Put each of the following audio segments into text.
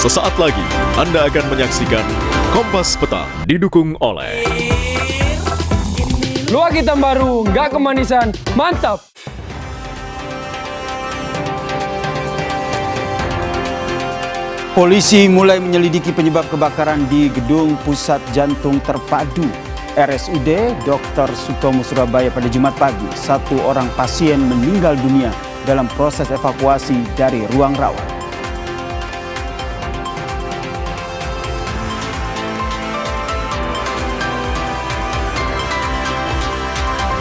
Sesaat lagi Anda akan menyaksikan Kompas Petang didukung oleh Luak hitam baru, nggak kemanisan, mantap! Polisi mulai menyelidiki penyebab kebakaran di Gedung Pusat Jantung Terpadu RSUD Dr. Sutomo Surabaya pada Jumat pagi. 1 orang pasien meninggal dunia dalam proses evakuasi dari ruang rawat.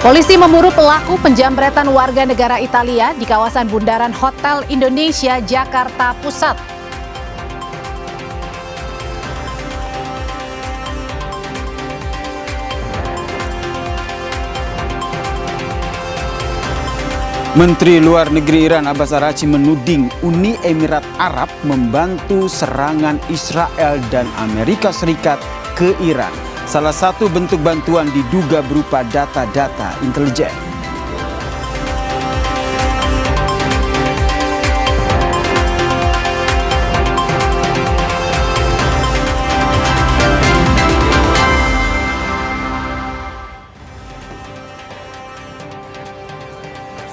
Polisi memburu pelaku penjamretan warga negara Italia di kawasan Bundaran Hotel Indonesia, Jakarta Pusat. Menteri Luar Negeri Iran Abbas Araghchi menuding Uni Emirat Arab membantu serangan Israel dan Amerika Serikat ke Iran. Salah satu bentuk bantuan diduga berupa data-data intelijen.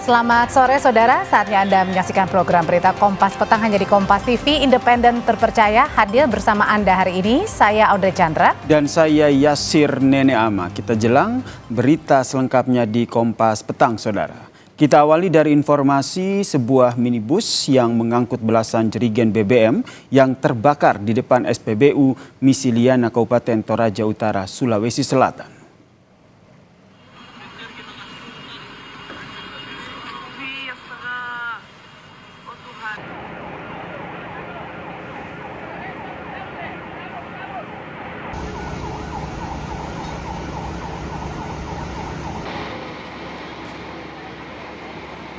Selamat sore saudara, saatnya Anda menyaksikan program berita Kompas Petang hanya di Kompas TV, independen terpercaya. Hadir bersama Anda hari ini, saya Audrey Chandra. Dan saya Yasir Nene Ama. Kita jelang berita selengkapnya di Kompas Petang, saudara. Kita awali dari informasi sebuah minibus yang mengangkut belasan jerigen BBM yang terbakar di depan SPBU Misiliana Kabupaten Toraja Utara, Sulawesi Selatan.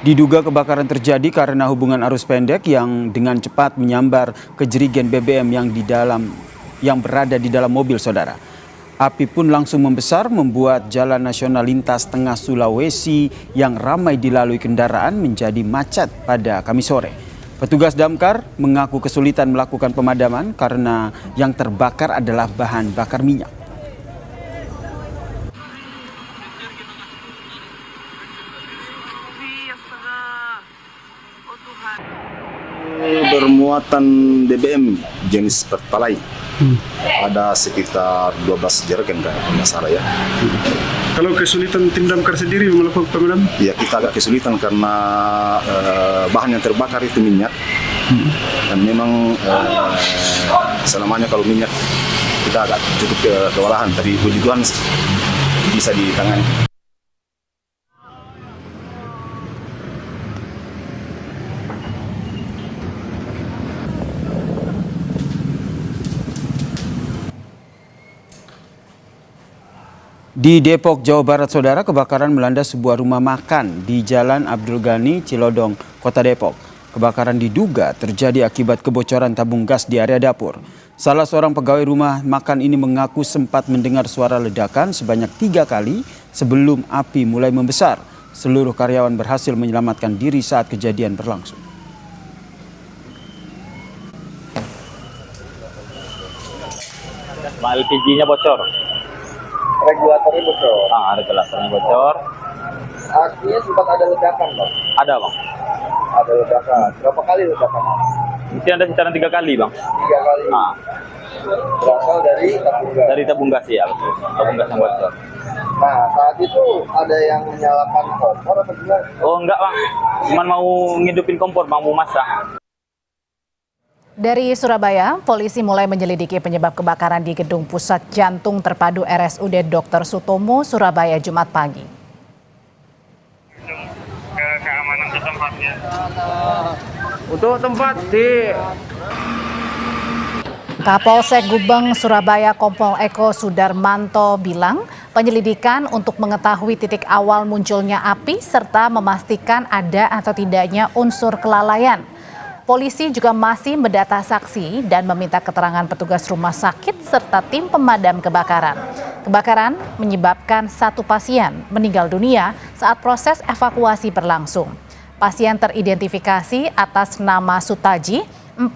Diduga kebakaran terjadi karena hubungan arus pendek yang dengan cepat menyambar ke jerigen BBM yang berada di dalam mobil, saudara. Api pun langsung membesar membuat jalan nasional lintas tengah Sulawesi yang ramai dilalui kendaraan menjadi macet pada Kamis sore. Petugas damkar mengaku kesulitan melakukan pemadaman karena yang terbakar adalah bahan bakar minyak. Bermuatan BBM jenis Pertalite. Ada sekitar 12 jerigen kalau nggak salah ya. Kalau kesulitan tim damkar sendiri melakukan pemadaman? Ya, kita agak kesulitan karena bahan yang terbakar itu minyak. Dan memang selamanya kalau minyak kita agak cukup kewalahan. Tapi puji Tuhan bisa ditangani. Di Depok, Jawa Barat, saudara, kebakaran melanda sebuah rumah makan di Jalan Abdul Ghani, Cilodong, Kota Depok. Kebakaran diduga terjadi akibat kebocoran tabung gas di area dapur. Salah seorang pegawai rumah makan ini mengaku sempat mendengar suara ledakan sebanyak 3 kali sebelum api mulai membesar. Seluruh karyawan berhasil menyelamatkan diri saat kejadian berlangsung. LPG-nya bocor. Regulatornya bocor. Regulatornya bocor. Artinya sempat ada ledakan, Bang? Ada, Bang. Ada ledakan. Berapa kali ledakan? Mungkin ada sekitaran 3 kali, Bang. 3 kali. Berasal dari tabung gas. Dari tabung gas, ya. Tabung gas yang bocor. Nah, saat itu ada yang menyalakan kompor atau gimana? Oh, enggak, Bang. Cuman mau ngidupin kompor, Bang, mau masak. Dari Surabaya, polisi mulai menyelidiki penyebab kebakaran di Gedung Pusat Jantung Terpadu RSUD Dr. Sutomo Surabaya Jumat pagi. Keamanan di tempatnya. Untuk tempat di Kapolsek Gubeng Surabaya Kompol Eko Sudarmanto bilang penyelidikan untuk mengetahui titik awal munculnya api serta memastikan ada atau tidaknya unsur kelalaian. Polisi juga masih mendata saksi dan meminta keterangan petugas rumah sakit serta tim pemadam kebakaran. Kebakaran menyebabkan 1 pasien meninggal dunia saat proses evakuasi berlangsung. Pasien teridentifikasi atas nama Sutaji, 40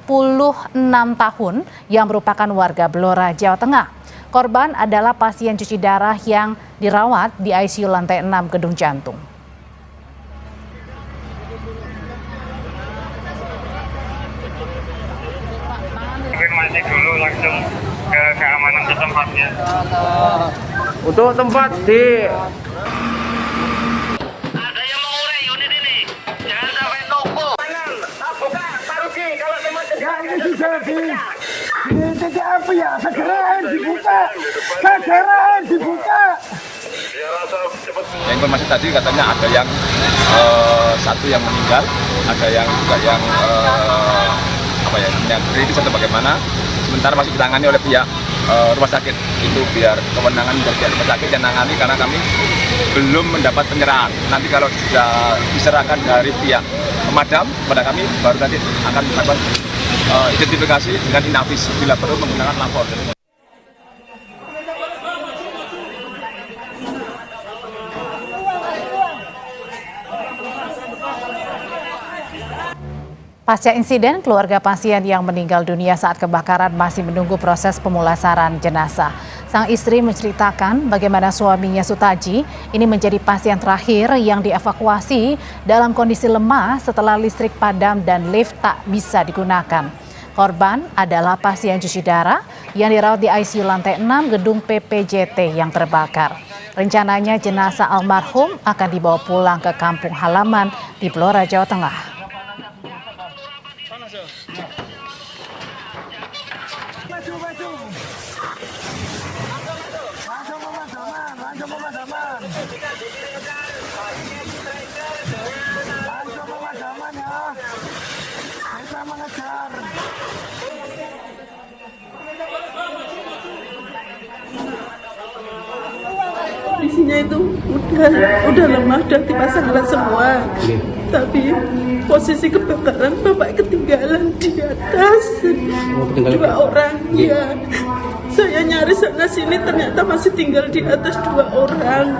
tahun yang merupakan warga Blora, Jawa Tengah. Korban adalah pasien cuci darah yang dirawat di ICU lantai 6 gedung jantung. Konfirmasi dulu langsung ke keamanan ke tempatnya. Untuk tempat di Ada yang mau ngurek unit ini, jangan sampai toko. Buka, taruhi kalau teman ini sudah ini titik apa ya? Segera dibuka, segera dibuka. Yang informasi tadi katanya ada yang satu yang meninggal, ada yang juga yang yang kritis atau bagaimana. Sementara masih ditangani oleh pihak rumah sakit. Itu biar kewenangan dari pihak rumah sakit yang menangani karena kami belum mendapat penyerahan. Nanti kalau sudah diserahkan dari pihak pemadam pada kami, baru nanti akan melakukan identifikasi dengan inafis bila perlu menggunakan lapor. Pasca insiden, keluarga pasien yang meninggal dunia saat kebakaran masih menunggu proses pemulasaran jenazah. Sang istri menceritakan bagaimana suaminya Sutaji ini menjadi pasien terakhir yang dievakuasi dalam kondisi lemah setelah listrik padam dan lift tak bisa digunakan. Korban adalah pasien cuci darah yang dirawat di ICU lantai 6 gedung PPJT yang terbakar. Rencananya jenazah almarhum akan dibawa pulang ke kampung halaman di Blora, Jawa Tengah. Kondisinya itu udah lemah, udah dipasang alat semua. Tapi posisi kebakaran bapak ketinggalan di atas. Dua orang, ya. Saya nyari sana sini ternyata masih tinggal di atas 2 orang.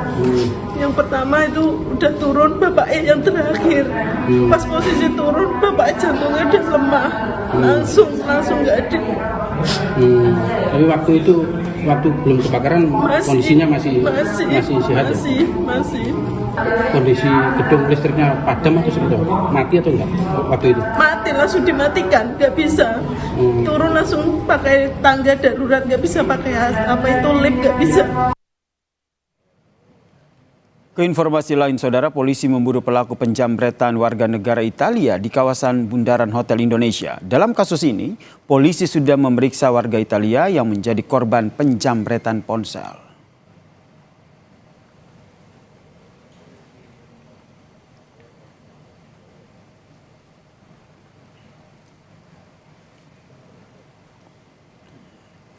Yang pertama itu udah turun, bapaknya yang terakhir. Pas posisi turun, bapak jantungnya udah lemah. Langsung nggak ada. Tapi waktu belum kebakaran kondisinya masih sehat ya? Masih. Kondisi gedung listriknya padam atau seperti apa? Mati atau enggak waktu itu? Mati, langsung dimatikan, nggak bisa. Turun langsung pakai tangga darurat, nggak bisa pakai lift, nggak bisa. Keinformasi lain, saudara, polisi memburu pelaku penjamretan warga negara Italia di kawasan Bundaran Hotel Indonesia. Dalam kasus ini, polisi sudah memeriksa warga Italia yang menjadi korban penjamretan ponsel.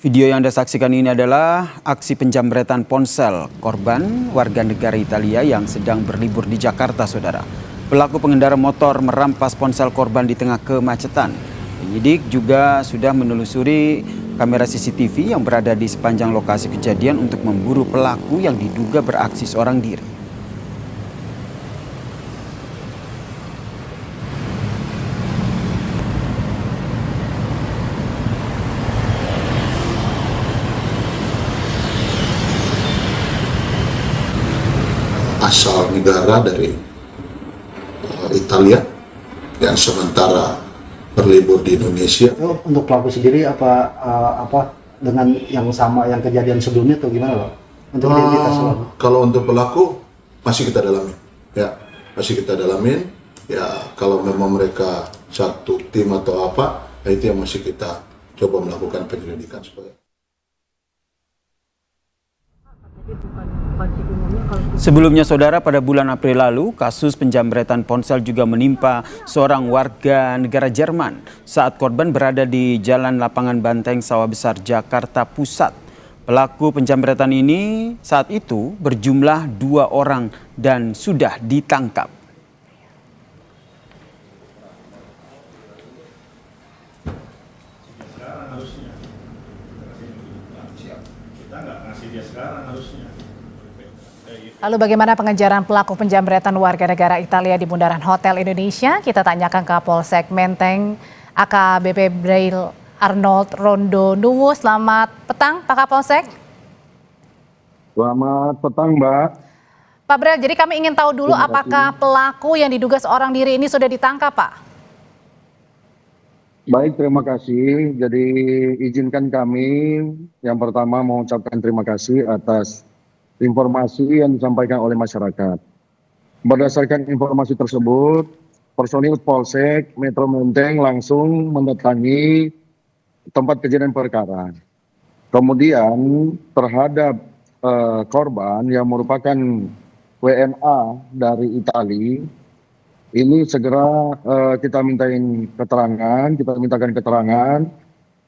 Video yang Anda saksikan ini adalah aksi penjamretan ponsel korban warga negara Italia yang sedang berlibur di Jakarta, saudara. Pelaku pengendara motor merampas ponsel korban di tengah kemacetan. Penyidik juga sudah menelusuri kamera CCTV yang berada di sepanjang lokasi kejadian untuk memburu pelaku yang diduga beraksi seorang diri. Asal negara dari Italia yang sementara berlibur di Indonesia. Untuk pelaku sendiri apa dengan yang sama yang kejadian sebelumnya atau gimana, Pak? Untuk identitas kalau untuk pelaku masih kita dalamin, ya masih kita dalamin. Ya kalau memang mereka satu tim atau apa, ya itu yang masih kita coba melakukan penyelidikan supaya. Sebelumnya, saudara, pada bulan April lalu, kasus penjamretan ponsel juga menimpa seorang warga negara Jerman saat korban berada di Jalan Lapangan Banteng, Sawah Besar, Jakarta Pusat. Pelaku penjamretan ini saat itu berjumlah 2 orang dan sudah ditangkap. Lalu bagaimana pengejaran pelaku penjamretan warga negara Italia di Bundaran Hotel Indonesia? Kita tanyakan ke Kapolsek Menteng, AKBP Braille Arnold Rondo Nuwu. Selamat petang Pak Kapolsek. Selamat petang Mbak. Pak Braille, jadi kami ingin tahu dulu apakah pelaku yang diduga seorang diri ini sudah ditangkap Pak? Baik, terima kasih. Jadi izinkan kami yang pertama mengucapkan terima kasih atas informasi yang disampaikan oleh masyarakat. Berdasarkan informasi tersebut, personil Polsek Metro Menteng langsung mendatangi tempat kejadian perkara. Kemudian terhadap korban yang merupakan WNA dari Italia, ini segera kita mintakan keterangan,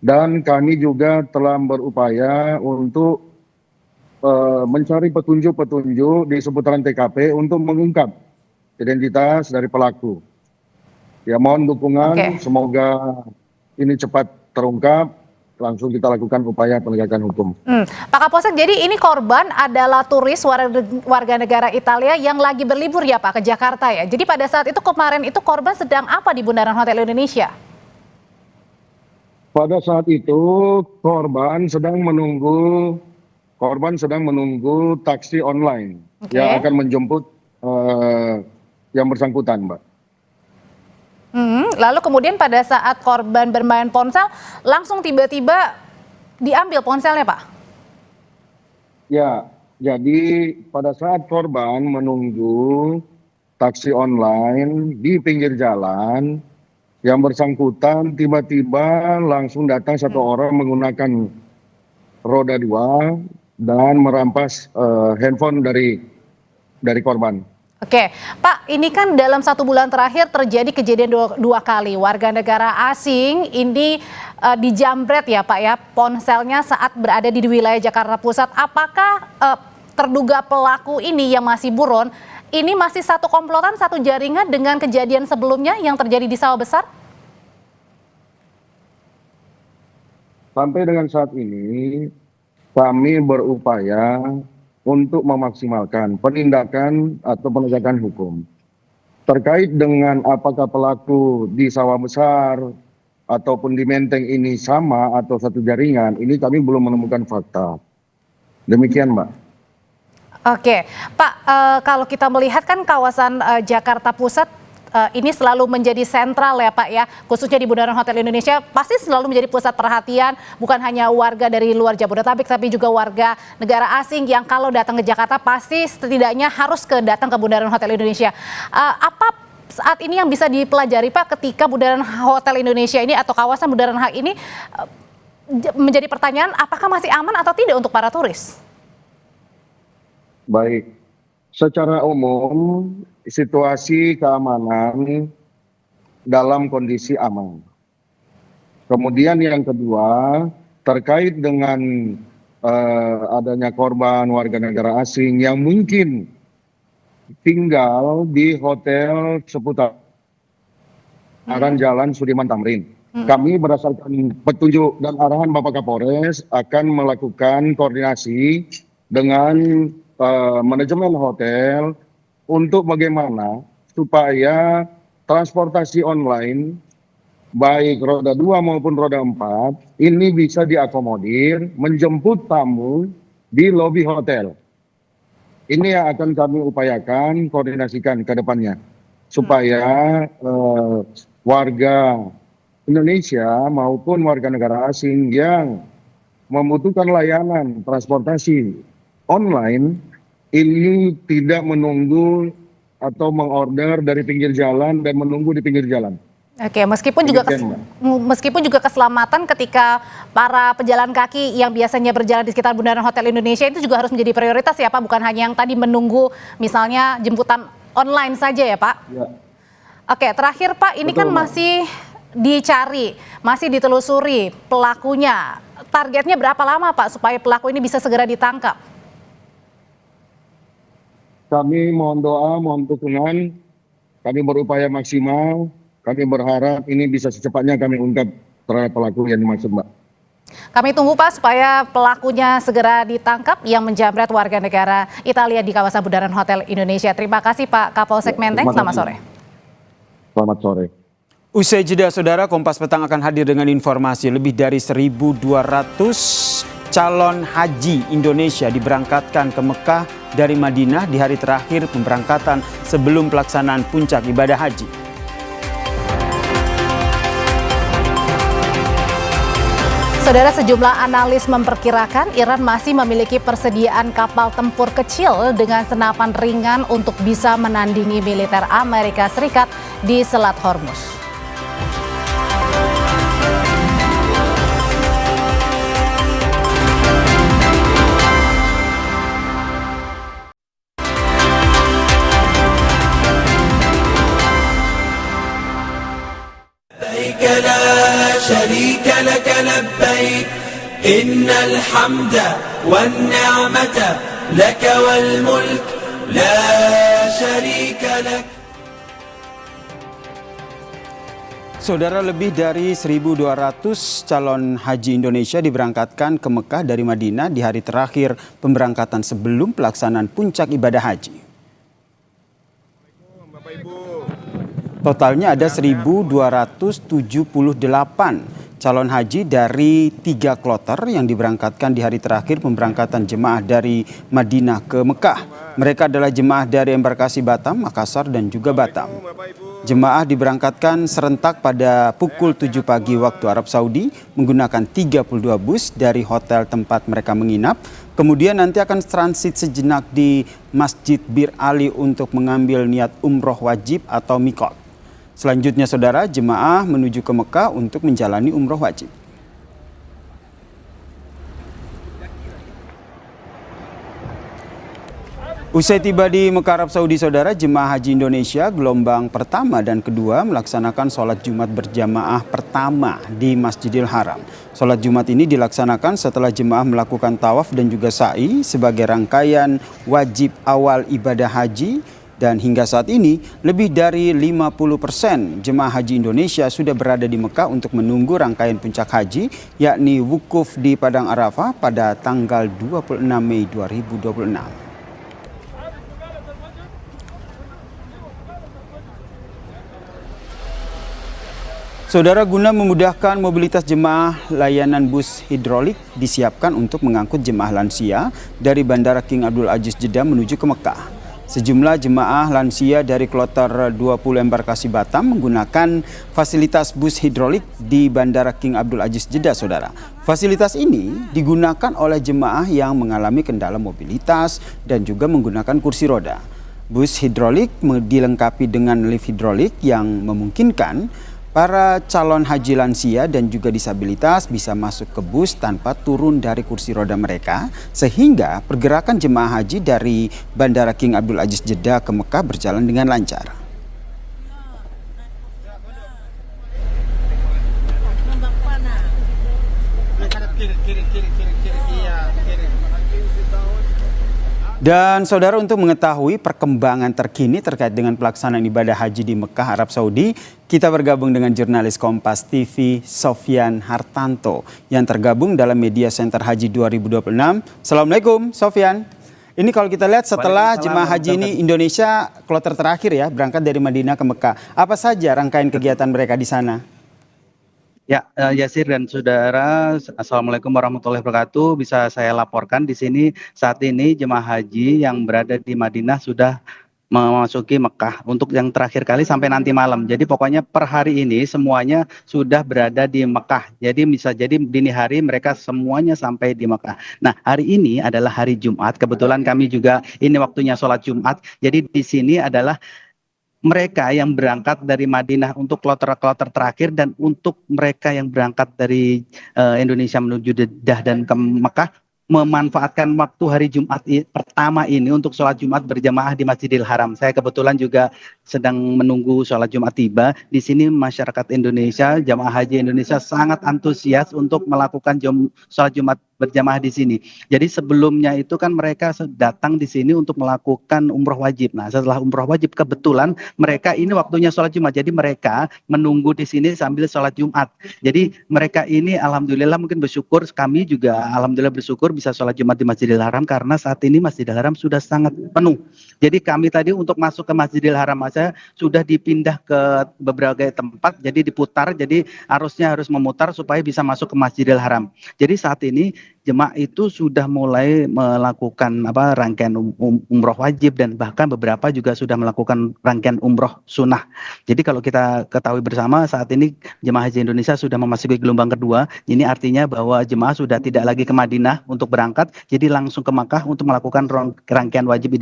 dan kami juga telah berupaya untuk mencari petunjuk-petunjuk di seputaran TKP untuk mengungkap identitas dari pelaku. Ya, mohon dukungan, semoga ini cepat terungkap. Langsung kita lakukan upaya penegakan hukum. Pak Kapolsek, jadi ini korban adalah turis warga negara Italia yang lagi berlibur ya Pak ke Jakarta ya. Jadi pada saat itu kemarin itu korban sedang apa di Bundaran Hotel Indonesia? Pada saat itu korban sedang menunggu taksi online yang akan menjemput yang bersangkutan, Mbak. Lalu kemudian pada saat korban bermain ponsel, langsung tiba-tiba diambil ponselnya, Pak? Ya, jadi pada saat korban menunggu taksi online di pinggir jalan, yang bersangkutan tiba-tiba langsung datang satu orang menggunakan roda 2 dan merampas handphone dari korban. Oke, Pak, ini kan dalam 1 bulan terakhir terjadi kejadian dua kali. Warga negara asing ini dijambret ya Pak ya, ponselnya saat berada di wilayah Jakarta Pusat. Apakah terduga pelaku ini yang masih buron, ini masih satu komplotan, satu jaringan dengan kejadian sebelumnya yang terjadi di Sawah Besar? Sampai dengan saat ini, kami berupaya untuk memaksimalkan penindakan atau penegakan hukum. Terkait dengan apakah pelaku di Sawah Besar ataupun di Menteng ini sama atau satu jaringan, ini kami belum menemukan fakta. Demikian, Mbak. Oke, Pak, kalau kita melihat kan kawasan Jakarta Pusat ini selalu menjadi sentral ya Pak ya, khususnya di Bundaran Hotel Indonesia pasti selalu menjadi pusat perhatian bukan hanya warga dari luar Jabodetabek tapi juga warga negara asing yang kalau datang ke Jakarta pasti setidaknya harus datang ke Bundaran Hotel Indonesia. Apa saat ini yang bisa dipelajari Pak ketika Bundaran Hotel Indonesia ini atau kawasan Bundaran HI ini menjadi pertanyaan apakah masih aman atau tidak untuk para turis? Baik, secara umum situasi keamanan dalam kondisi aman. Kemudian yang kedua, terkait dengan adanya korban warga negara asing yang mungkin tinggal di hotel seputaran Jalan Sudirman Tamrin. Kami berdasarkan petunjuk dan arahan Bapak Kapolres akan melakukan koordinasi dengan manajemen hotel untuk bagaimana supaya transportasi online baik roda 2 maupun roda 4 ini bisa diakomodir menjemput tamu di lobi hotel. Ini yang akan kami upayakan koordinasikan ke depannya supaya warga Indonesia maupun warga negara asing yang membutuhkan layanan transportasi online ini tidak menunggu atau mengorder dari pinggir jalan dan menunggu di pinggir jalan. Oke, meskipun juga keselamatan ketika para pejalan kaki yang biasanya berjalan di sekitar Bundaran Hotel Indonesia itu juga harus menjadi prioritas ya Pak, bukan hanya yang tadi menunggu misalnya jemputan online saja ya Pak? Ya. Oke, terakhir Pak, ini kan masih dicari, masih ditelusuri pelakunya. Targetnya berapa lama Pak supaya pelaku ini bisa segera ditangkap? Kami mohon doa, mohon dukungan, kami berupaya maksimal, kami berharap ini bisa secepatnya kami ungkap terhadap pelaku yang dimaksud Mbak. Kami tunggu Pak supaya pelakunya segera ditangkap yang menjamret warga negara Italia di kawasan Bundaran Hotel Indonesia. Terima kasih Pak Kapolsek Menteng, selamat sore. Selamat sore. Usai jeda saudara, Kompas Petang akan hadir dengan informasi lebih dari 1.200 calon haji Indonesia diberangkatkan ke Mekah dari Madinah di hari terakhir pemberangkatan sebelum pelaksanaan puncak ibadah haji. Saudara, sejumlah analis memperkirakan Iran masih memiliki persediaan kapal tempur kecil dengan senapan ringan untuk bisa menandingi militer Amerika Serikat di Selat Hormuz. لا شريك لك لبيك إن الحمد والنعمة لك والملك لا شريك لك. Saudara, lebih dari 1.200 calon haji Indonesia diberangkatkan ke Mekah dari Madinah di hari terakhir pemberangkatan sebelum pelaksanaan puncak ibadah haji. Totalnya ada 1.278 calon haji dari 3 kloter yang diberangkatkan di hari terakhir pemberangkatan jemaah dari Madinah ke Mekah. Mereka adalah jemaah dari embarkasi Batam, Makassar, dan juga Batam. Jemaah diberangkatkan serentak pada pukul 7 pagi waktu Arab Saudi menggunakan 32 bus dari hotel tempat mereka menginap. Kemudian nanti akan transit sejenak di Masjid Bir Ali untuk mengambil niat umroh wajib atau mikot. Selanjutnya saudara, jemaah menuju ke Mekah untuk menjalani umroh wajib. Usai tiba di Mekah Arab Saudi saudara, jemaah haji Indonesia gelombang pertama dan kedua melaksanakan sholat Jumat berjamaah pertama di Masjidil Haram. Sholat Jumat ini dilaksanakan setelah jemaah melakukan tawaf dan juga sa'i sebagai rangkaian wajib awal ibadah haji. Dan hingga saat ini lebih dari 50% jemaah haji Indonesia sudah berada di Mekah untuk menunggu rangkaian puncak haji, yakni wukuf di Padang Arafah pada tanggal 26 Mei 2026. Saudara, guna memudahkan mobilitas jemaah, layanan bus hidrolik disiapkan untuk mengangkut jemaah lansia dari Bandara King Abdul Aziz Jeddah menuju ke Mekah. Sejumlah jemaah lansia dari kloter 20 embarkasi Batam menggunakan fasilitas bus hidrolik di Bandara King Abdul Aziz Jeddah, saudara. Fasilitas ini digunakan oleh jemaah yang mengalami kendala mobilitas dan juga menggunakan kursi roda. Bus hidrolik dilengkapi dengan lift hidrolik yang memungkinkan para calon haji lansia dan juga disabilitas bisa masuk ke bus tanpa turun dari kursi roda mereka, sehingga pergerakan jemaah haji dari Bandara King Abdul Aziz Jeddah ke Mekah berjalan dengan lancar. Dan saudara, untuk mengetahui perkembangan terkini terkait dengan pelaksanaan ibadah haji di Mekah Arab Saudi, kita bergabung dengan jurnalis Kompas TV Sofyan Hartanto yang tergabung dalam Media Center Haji 2026. Assalamualaikum Sofyan. Ini kalau kita lihat setelah jemaah haji ini Indonesia kloter terakhir ya berangkat dari Madinah ke Mekah. Apa saja rangkaian kegiatan mereka di sana? Ya, Yasir dan saudara, Assalamualaikum warahmatullahi wabarakatuh. Bisa saya laporkan di sini saat ini jemaah haji yang berada di Madinah sudah memasuki Mekah untuk yang terakhir kali sampai nanti malam. Jadi pokoknya per hari ini semuanya sudah berada di Mekah. Jadi bisa jadi dini hari mereka semuanya sampai di Mekah. Nah, hari ini adalah hari Jumat. Kebetulan kami juga ini waktunya sholat Jumat. Jadi di sini adalah mereka yang berangkat dari Madinah untuk kloter-kloter terakhir dan untuk mereka yang berangkat dari Indonesia menuju Jeddah dan ke Mekah memanfaatkan waktu hari Jumat pertama ini untuk sholat Jumat berjamaah di Masjidil Haram. Saya kebetulan juga sedang menunggu sholat Jumat tiba. Di sini masyarakat Indonesia, jamaah haji Indonesia sangat antusias untuk melakukan sholat Jumat berjamaah di sini. Jadi sebelumnya itu kan mereka datang di sini untuk melakukan umroh wajib. Nah, setelah umroh wajib kebetulan mereka ini waktunya sholat Jumat. Jadi mereka menunggu di sini sambil sholat Jumat. Jadi mereka ini alhamdulillah mungkin bersyukur, kami juga alhamdulillah bersyukur bisa sholat Jumat di Masjidil Haram karena saat ini Masjidil Haram sudah sangat penuh. Jadi kami tadi untuk masuk ke Masjidil Haram saja sudah dipindah ke beberapa tempat, jadi diputar, jadi arusnya harus memutar supaya bisa masuk ke Masjidil Haram. Jadi saat ini jemaah itu sudah mulai melakukan rangkaian umroh wajib dan bahkan beberapa juga sudah melakukan rangkaian umroh sunnah. Jadi kalau kita ketahui bersama saat ini jemaah haji Indonesia sudah memasuki gelombang kedua. Ini artinya bahwa jemaah sudah tidak lagi ke Madinah untuk berangkat, jadi langsung ke Makkah untuk melakukan rangkaian wajib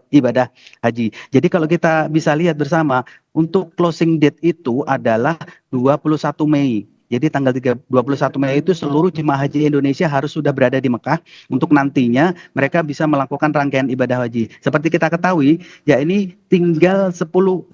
ibadah haji. Jadi kalau kita bisa lihat bersama, untuk closing date itu adalah 21 Mei. Jadi tanggal 21 Mei itu seluruh jemaah haji Indonesia harus sudah berada di Mekah untuk nantinya mereka bisa melakukan rangkaian ibadah haji. Seperti kita ketahui, ya ini tinggal 100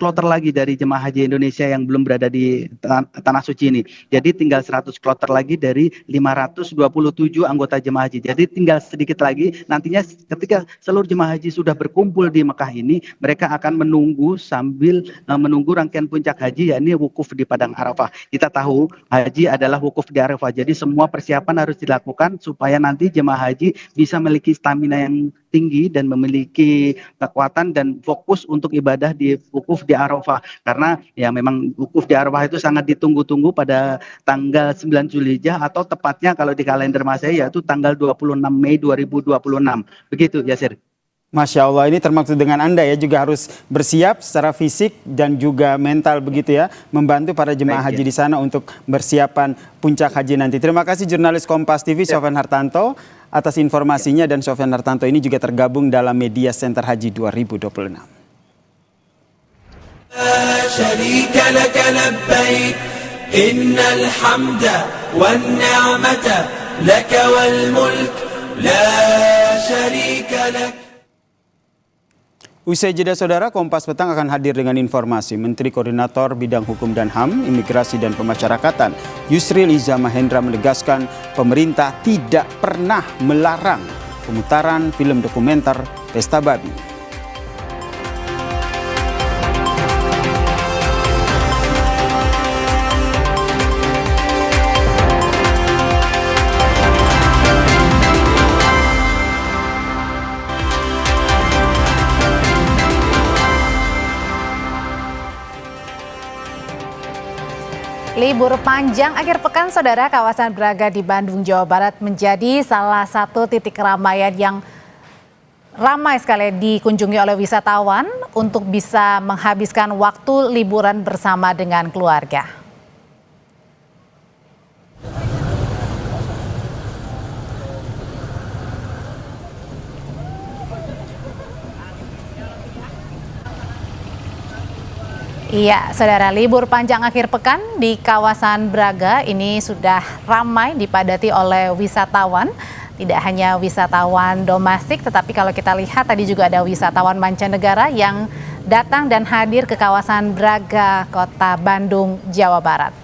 kloter lagi dari jemaah haji Indonesia yang belum berada di Tanah Suci ini. Jadi tinggal 100 kloter lagi dari 527 anggota jemaah haji. Jadi tinggal sedikit lagi, nantinya ketika seluruh jemaah haji sudah berkumpul di Mekah ini, mereka akan menunggu sambil menunggu rangkaian puncak haji, yakni wukuf di Padang Arafah. Kita tahu haji adalah wukuf di Arafah. Jadi semua persiapan harus dilakukan supaya nanti jemaah haji bisa memiliki stamina yang tinggi dan memiliki kekuatan dan fokus untuk ibadah di wukuf di Arafah. Karena ya memang wukuf di Arafah itu sangat ditunggu-tunggu pada tanggal 9 Zulhijjah atau tepatnya kalau di kalender Masehi yaitu tanggal 26 Mei 2026. Begitu, Yasir. Masya Allah, ini termaksud dengan Anda ya juga harus bersiap secara fisik dan juga mental begitu ya, membantu para jemaah haji di sana untuk persiapan puncak haji nanti. Terima kasih jurnalis Kompas TV Sofyan Hartanto atas informasinya, dan Sofyan Hartanto ini juga tergabung dalam Media Center Haji 2026. Usai jeda saudara, Kompas Petang akan hadir dengan informasi. Menteri Koordinator Bidang Hukum dan HAM, Imigrasi dan Pemasyarakatan, Yusril Iza Mahendra menegaskan pemerintah tidak pernah melarang pemutaran film dokumenter Pesta Babi. Libur panjang akhir pekan, saudara, kawasan Braga di Bandung, Jawa Barat menjadi salah satu titik keramaian yang ramai sekali dikunjungi oleh wisatawan untuk bisa menghabiskan waktu liburan bersama dengan keluarga. Iya, saudara, libur panjang akhir pekan di kawasan Braga ini sudah ramai dipadati oleh wisatawan. Tidak hanya wisatawan domestik, tetapi kalau kita lihat tadi juga ada wisatawan mancanegara yang datang dan hadir ke kawasan Braga, Kota Bandung, Jawa Barat.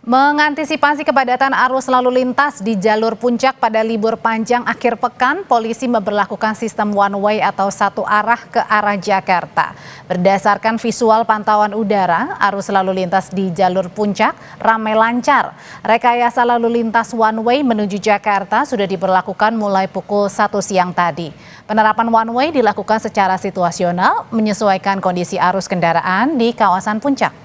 Mengantisipasi kepadatan arus lalu lintas di jalur puncak pada libur panjang akhir pekan, polisi memberlakukan sistem one way atau satu arah ke arah Jakarta. Berdasarkan visual pantauan udara, arus lalu lintas di jalur puncak ramai lancar. Rekayasa lalu lintas one way menuju Jakarta sudah diberlakukan mulai pukul 1 siang tadi. Penerapan one way dilakukan secara situasional menyesuaikan kondisi arus kendaraan di kawasan puncak.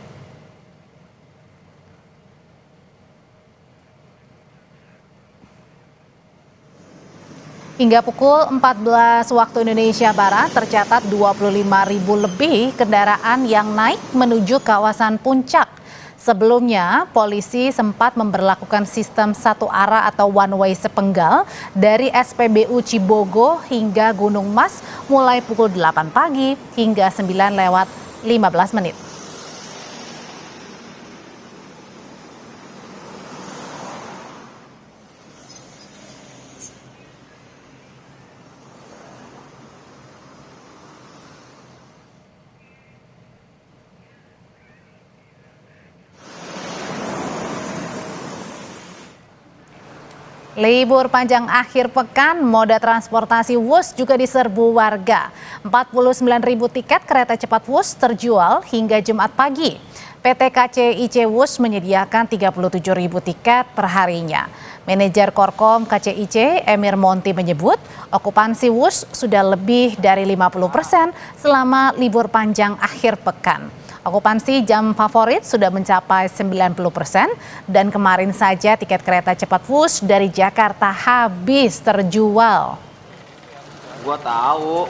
Hingga pukul 14 waktu Indonesia Barat tercatat 25.000 lebih kendaraan yang naik menuju kawasan puncak. Sebelumnya, polisi sempat memberlakukan sistem satu arah atau one way sepenggal dari SPBU Cibogo hingga Gunung Mas mulai pukul 8 pagi hingga 9:15 menit. Libur panjang akhir pekan, moda transportasi Wus juga diserbu warga. 49.000 tiket kereta cepat Wus terjual hingga Jumat pagi. PT KCIC Wus menyediakan 37.000 tiket per harinya. Manajer Korkom KCIC, Emir Monti menyebut, okupansi Wus sudah lebih dari 50% selama libur panjang akhir pekan. Okupansi jam favorit sudah mencapai 90% dan kemarin saja tiket kereta cepat Wus dari Jakarta habis terjual. Gua tahu.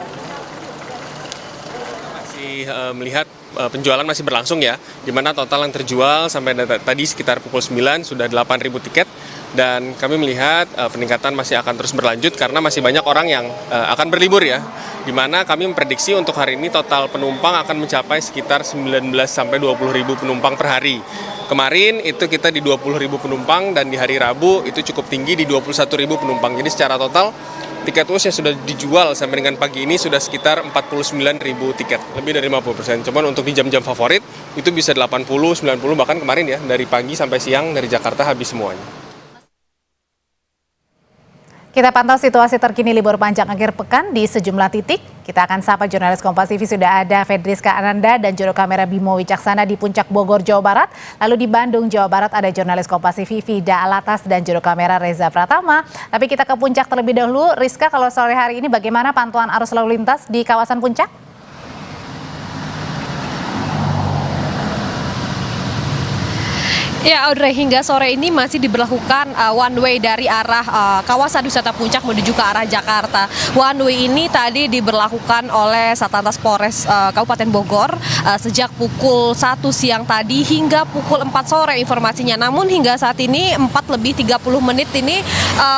Masih melihat penjualan masih berlangsung ya, di mana total yang terjual sampai tadi sekitar pukul 9 sudah 8.000 tiket. Dan kami melihat peningkatan masih akan terus berlanjut karena masih banyak orang yang akan berlibur ya. Di mana kami memprediksi untuk hari ini total penumpang akan mencapai sekitar 19 sampai 20.000 penumpang per hari. Kemarin itu kita di 20.000 penumpang dan di hari Rabu itu cukup tinggi di 21.000 penumpang. Jadi secara total tiket Wus yang sudah dijual sampai dengan pagi ini sudah sekitar 49.000 tiket, lebih dari 50%. Cuman untuk di jam-jam favorit itu bisa 80, 90 bahkan kemarin ya dari pagi sampai siang dari Jakarta habis semuanya. Kita pantau situasi terkini libur panjang akhir pekan di sejumlah titik. Kita akan sapa jurnalis Kompas TV, sudah ada Fedriska Ananda dan juru kamera Bimo Wicaksana di Puncak Bogor, Jawa Barat. Lalu di Bandung, Jawa Barat ada jurnalis Kompas TV Vida Alatas dan juru kamera Reza Pratama. Tapi kita ke Puncak terlebih dahulu. Rizka, kalau sore hari ini bagaimana pantauan arus lalu lintas di kawasan Puncak? Ya, Audrey, hingga sore ini masih diberlakukan one way dari arah kawasan wisata Puncak menuju ke arah Jakarta. One way ini tadi diberlakukan oleh Satlantas Polres Kabupaten Bogor sejak pukul 1 siang tadi hingga pukul 4 sore informasinya. Namun hingga saat ini 4:30 ini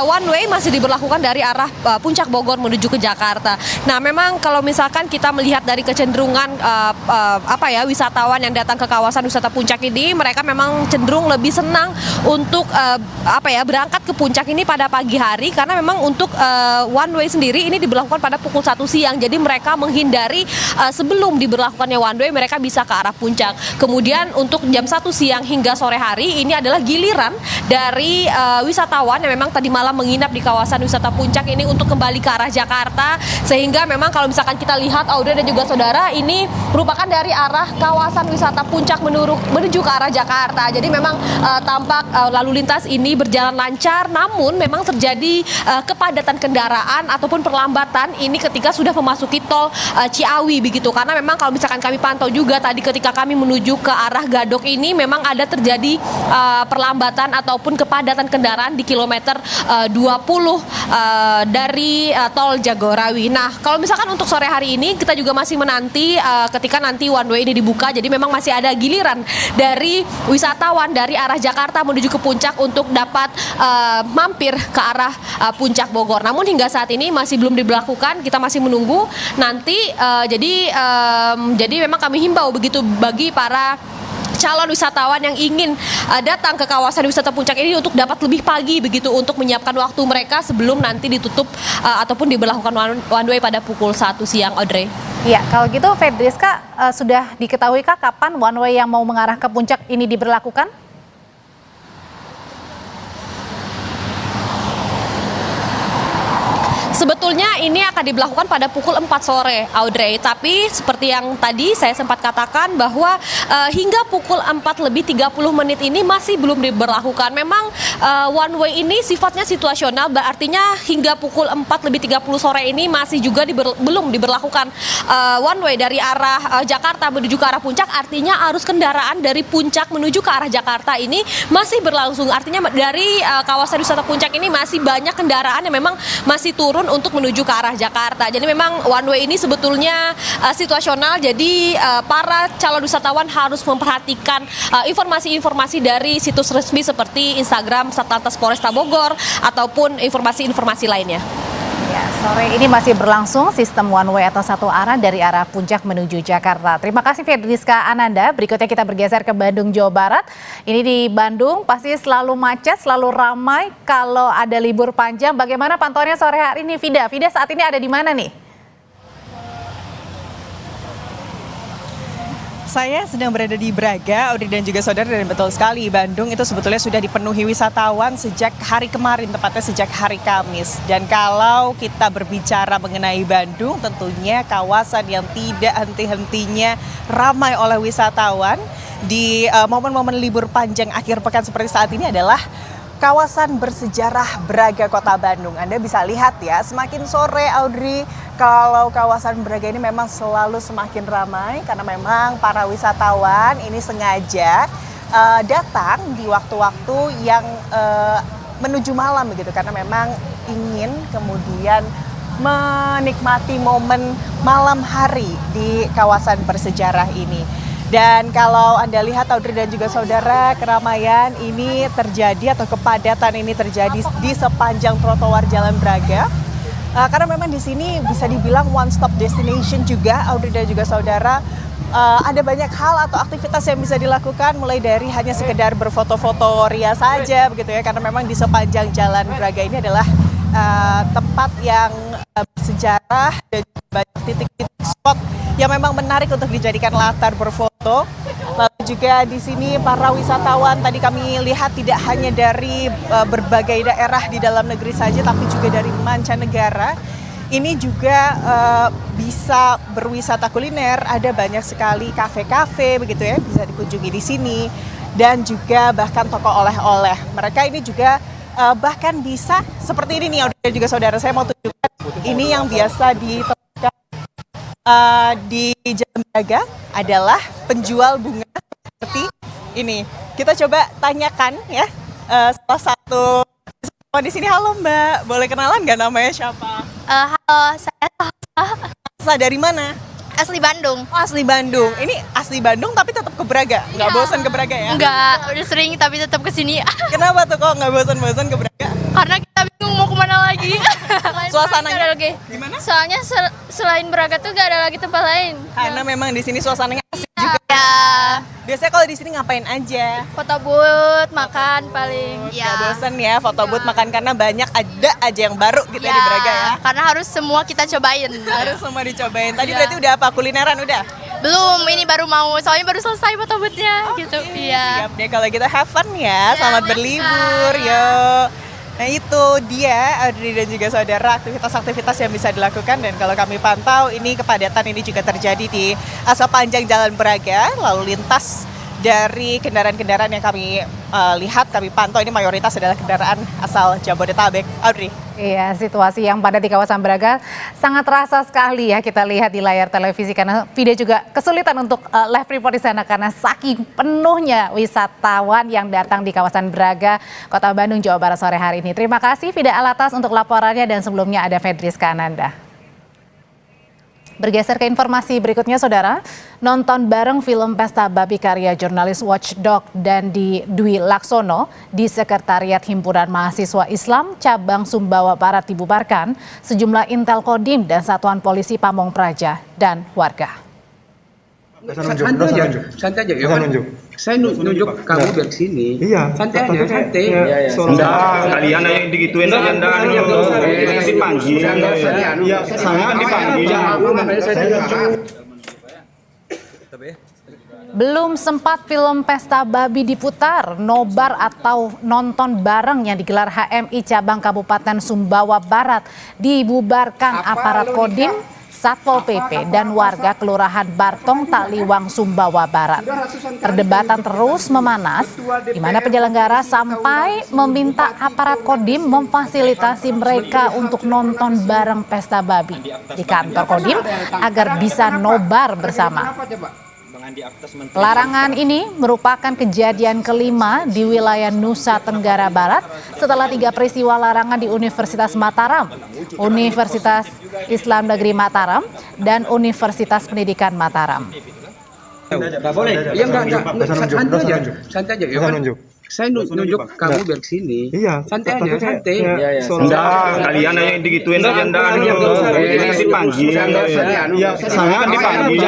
one way masih diberlakukan dari arah Puncak Bogor menuju ke Jakarta. Nah, memang kalau misalkan kita melihat dari kecenderungan wisatawan yang datang ke kawasan wisata Puncak ini, mereka memang cenderung lebih senang untuk berangkat ke Puncak ini pada pagi hari karena memang untuk one way sendiri ini diberlakukan pada pukul 1 siang. Jadi mereka menghindari sebelum diberlakukannya one way mereka bisa ke arah Puncak. Kemudian untuk jam 1 siang hingga sore hari ini adalah giliran dari wisatawan yang memang tadi malam menginap di kawasan wisata Puncak ini untuk kembali ke arah Jakarta, sehingga memang kalau misalkan kita lihat Audrey dan juga saudara, ini merupakan dari arah kawasan wisata Puncak menuju ke arah Jakarta. Jadi memang tampak lalu lintas ini berjalan lancar, namun memang terjadi kepadatan kendaraan ataupun perlambatan ini ketika sudah memasuki tol Ciawi begitu. Karena memang kalau misalkan kami pantau juga tadi ketika kami menuju ke arah Gadok ini memang ada terjadi perlambatan ataupun kepadatan kendaraan di kilometer 20 dari tol Jagorawi. Nah, kalau misalkan untuk sore hari ini kita juga masih menanti ketika nanti one way ini dibuka. Jadi memang masih ada giliran dari wisatawan dari arah Jakarta menuju ke Puncak untuk dapat mampir ke arah Puncak Bogor. Namun hingga saat ini masih belum diberlakukan, kita masih menunggu nanti. Jadi memang kami himbau begitu bagi para calon wisatawan yang ingin datang ke kawasan wisata Puncak ini untuk dapat lebih pagi begitu untuk menyiapkan waktu mereka sebelum nanti ditutup ataupun diberlakukan one way pada pukul 1 siang, Audrey. Ya, kalau gitu Fedriska, sudah diketahuikah kapan one way yang mau mengarah ke Puncak ini diberlakukan? Sebetulnya ini akan diberlakukan pada pukul 4 sore, Audrey. Tapi seperti yang tadi saya sempat katakan bahwa hingga pukul 4:30 ini masih belum diberlakukan. Memang one way ini sifatnya situasional, artinya hingga pukul 4:30 sore ini masih juga belum diberlakukan one way dari arah Jakarta menuju ke arah Puncak. Artinya arus kendaraan dari Puncak menuju ke arah Jakarta ini masih berlangsung. Artinya dari kawasan wisata Puncak ini masih banyak kendaraan yang memang masih turun untuk menuju ke arah Jakarta. Jadi memang one way ini sebetulnya situasional. Jadi para calon wisatawan harus memperhatikan informasi-informasi dari situs resmi seperti Instagram Satlantas Polresta Bogor ataupun informasi-informasi lainnya. Ya, sore ini masih berlangsung sistem one way atau satu arah dari arah Puncak menuju Jakarta. Terima kasih Fedriska Ananda. Berikutnya kita bergeser ke Bandung, Jawa Barat. Ini di Bandung pasti selalu macet, selalu ramai kalau ada libur panjang. Bagaimana pantauannya sore hari ini, Vida? Vida saat ini ada di mana nih? Saya sedang berada di Braga, Audrey dan juga saudara, dan betul sekali Bandung itu sebetulnya sudah dipenuhi wisatawan sejak hari kemarin, tepatnya sejak hari Kamis. Dan kalau kita berbicara mengenai Bandung, tentunya kawasan yang tidak henti-hentinya ramai oleh wisatawan di momen-momen libur panjang akhir pekan seperti saat ini adalah kawasan bersejarah Braga Kota Bandung. Anda bisa lihat ya, semakin sore Audrey, kalau kawasan Braga ini memang selalu semakin ramai karena memang para wisatawan ini sengaja datang di waktu-waktu yang menuju malam begitu, karena memang ingin kemudian menikmati momen malam hari di kawasan bersejarah ini. Dan kalau Anda lihat Audrey dan juga saudara, keramaian ini terjadi atau kepadatan ini terjadi di sepanjang trotoar Jalan Braga. Karena memang di sini bisa dibilang one stop destination juga Audrey dan juga saudara. Ada banyak hal atau aktivitas yang bisa dilakukan, mulai dari hanya sekedar berfoto-foto ria saja begitu ya, karena memang di sepanjang Jalan Braga ini adalah tempat yang bersejarah dan banyak titik-titik spot yang memang menarik untuk dijadikan latar berfoto. Lalu juga di sini para wisatawan tadi kami lihat tidak hanya dari berbagai daerah di dalam negeri saja, tapi juga dari mancanegara. Ini juga bisa berwisata kuliner, ada banyak sekali kafe-kafe begitu ya, bisa dikunjungi di sini, dan juga bahkan toko oleh-oleh. Mereka ini juga bahkan bisa seperti ini nih dan juga saudara, saya mau tunjukkan ini yang biasa ditemukan di Jalan Braga adalah penjual bunga seperti ini. Kita coba tanyakan ya salah satu di sini. Halo Mbak, boleh kenalan nggak, namanya siapa? Halo, saya Sa, dari mana? Asli Bandung. Oh, asli Bandung. Ini asli Bandung tapi tetap ke Braga? Nggak bosan ke Braga ya? Enggak, udah sering tapi tetap ke sini. Kenapa tuh kok nggak bosan-bosan ke Braga? Karena kita bingung mau kemana lagi. Suasananya lagi. Gimana? Soalnya selain Braga tuh gak ada lagi tempat lain. Karena memang di sini suasananya asik juga. Ya. Biasanya kalau di sini ngapain aja? Foto booth, makan paling. Nggak bosan ya foto booth, makan, karena banyak ada aja yang baru gitu ya di Braga ya. Karena harus semua kita cobain. Harus semua dicobain. Tadi berarti udah apa, kulineran udah? Belum, ini baru mau, soalnya baru selesai foto booth-nya gitu. Iya. Siap deh kalau gitu, have fun ya, selamat berlibur, yuk. Nah itu dia Audrey dan juga saudara, aktivitas-aktivitas yang bisa dilakukan, dan kalau kami pantau ini kepadatan ini juga terjadi di sepanjang Jalan Braga. Lalu lintas dari kendaraan-kendaraan yang kami lihat, kami pantau ini mayoritas adalah kendaraan asal Jabodetabek. Audrey. Iya, situasi yang padat di kawasan Braga sangat terasa sekali ya kita lihat di layar televisi, karena Fida juga kesulitan untuk live report di sana karena saking penuhnya wisatawan yang datang di kawasan Braga, Kota Bandung, Jawa Barat sore hari ini. Terima kasih Fida Alatas untuk laporannya, dan sebelumnya ada Fedriska Ananda. Bergeser ke informasi berikutnya, saudara. Nonton bareng film Pesta Babi karya jurnalis Watchdog dan Dwi Laksono di Sekretariat Himpunan Mahasiswa Islam Cabang Sumbawa Barat dibubarkan sejumlah Intel Kodim dan Satuan Polisi Pamong Praja dan warga. Santai aja, ya kan? Saya nunjuk kamu dari sini. Iya. Santai aja, santai. Kalian yang digituin aja, dipanggil. Sangat dipanggil. Belum sempat film Pesta Babi diputar, nobar atau nonton bareng yang digelar HMI Cabang Kabupaten Sumbawa Barat dibubarkan aparat Kodim, Satpol PP, dan warga Kelurahan Bartong Taliwang, Sumbawa Barat. Perdebatan terus memanas, di mana penyelenggara sampai meminta aparat Kodim memfasilitasi mereka untuk nonton bareng Pesta Babi di kantor Kodim agar bisa nobar bersama. Larangan ini merupakan kejadian kelima di wilayah Nusa Tenggara Barat setelah 3 peristiwa larangan di Universitas Mataram, Universitas Islam Negeri Mataram, dan Universitas Pendidikan Mataram. Nggak boleh. Ya santai aja, ya kan? Saya nunjuk kamu dari sini. Iya. Santai aja, santai. Kalian yang digituin aja, dipanggil. Sangat dipanggil.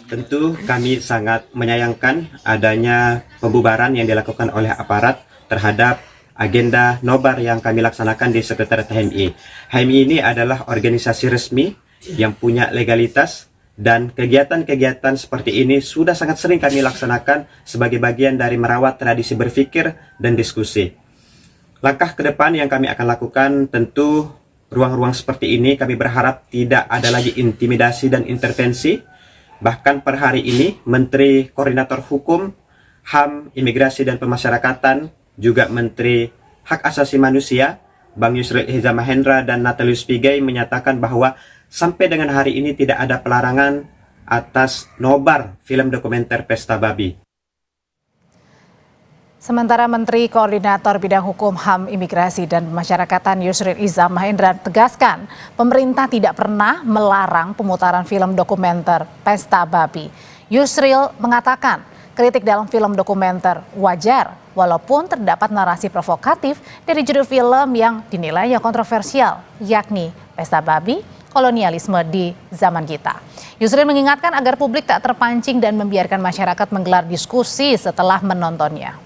Tentu kami sangat menyayangkan adanya pembubaran yang dilakukan oleh aparat terhadap agenda nobar yang kami laksanakan di Sekretariat HMI. HMI ini adalah organisasi resmi yang punya legalitas, dan kegiatan-kegiatan seperti ini sudah sangat sering kami laksanakan sebagai bagian dari merawat tradisi berpikir dan diskusi. Langkah ke depan yang kami akan lakukan tentu ruang-ruang seperti ini kami berharap tidak ada lagi intimidasi dan intervensi. Bahkan per hari ini Menteri Koordinator Hukum, HAM, Imigrasi dan Pemasyarakatan, juga Menteri Hak Asasi Manusia, Bang Yusril Iza Mahendra dan Natalius Pigai menyatakan bahwa sampai dengan hari ini tidak ada pelarangan atas nobar film dokumenter Pesta Babi. Sementara Menteri Koordinator Bidang Hukum, HAM, Imigrasi dan Pemasyarakatan Yusril Iza Mahendra tegaskan pemerintah tidak pernah melarang pemutaran film dokumenter Pesta Babi. Yusril mengatakan kritik dalam film dokumenter wajar walaupun terdapat narasi provokatif dari judul film yang dinilainya kontroversial, yakni Pesta Babi, kolonialisme di zaman kita. Yusril mengingatkan agar publik tak terpancing dan membiarkan masyarakat menggelar diskusi setelah menontonnya.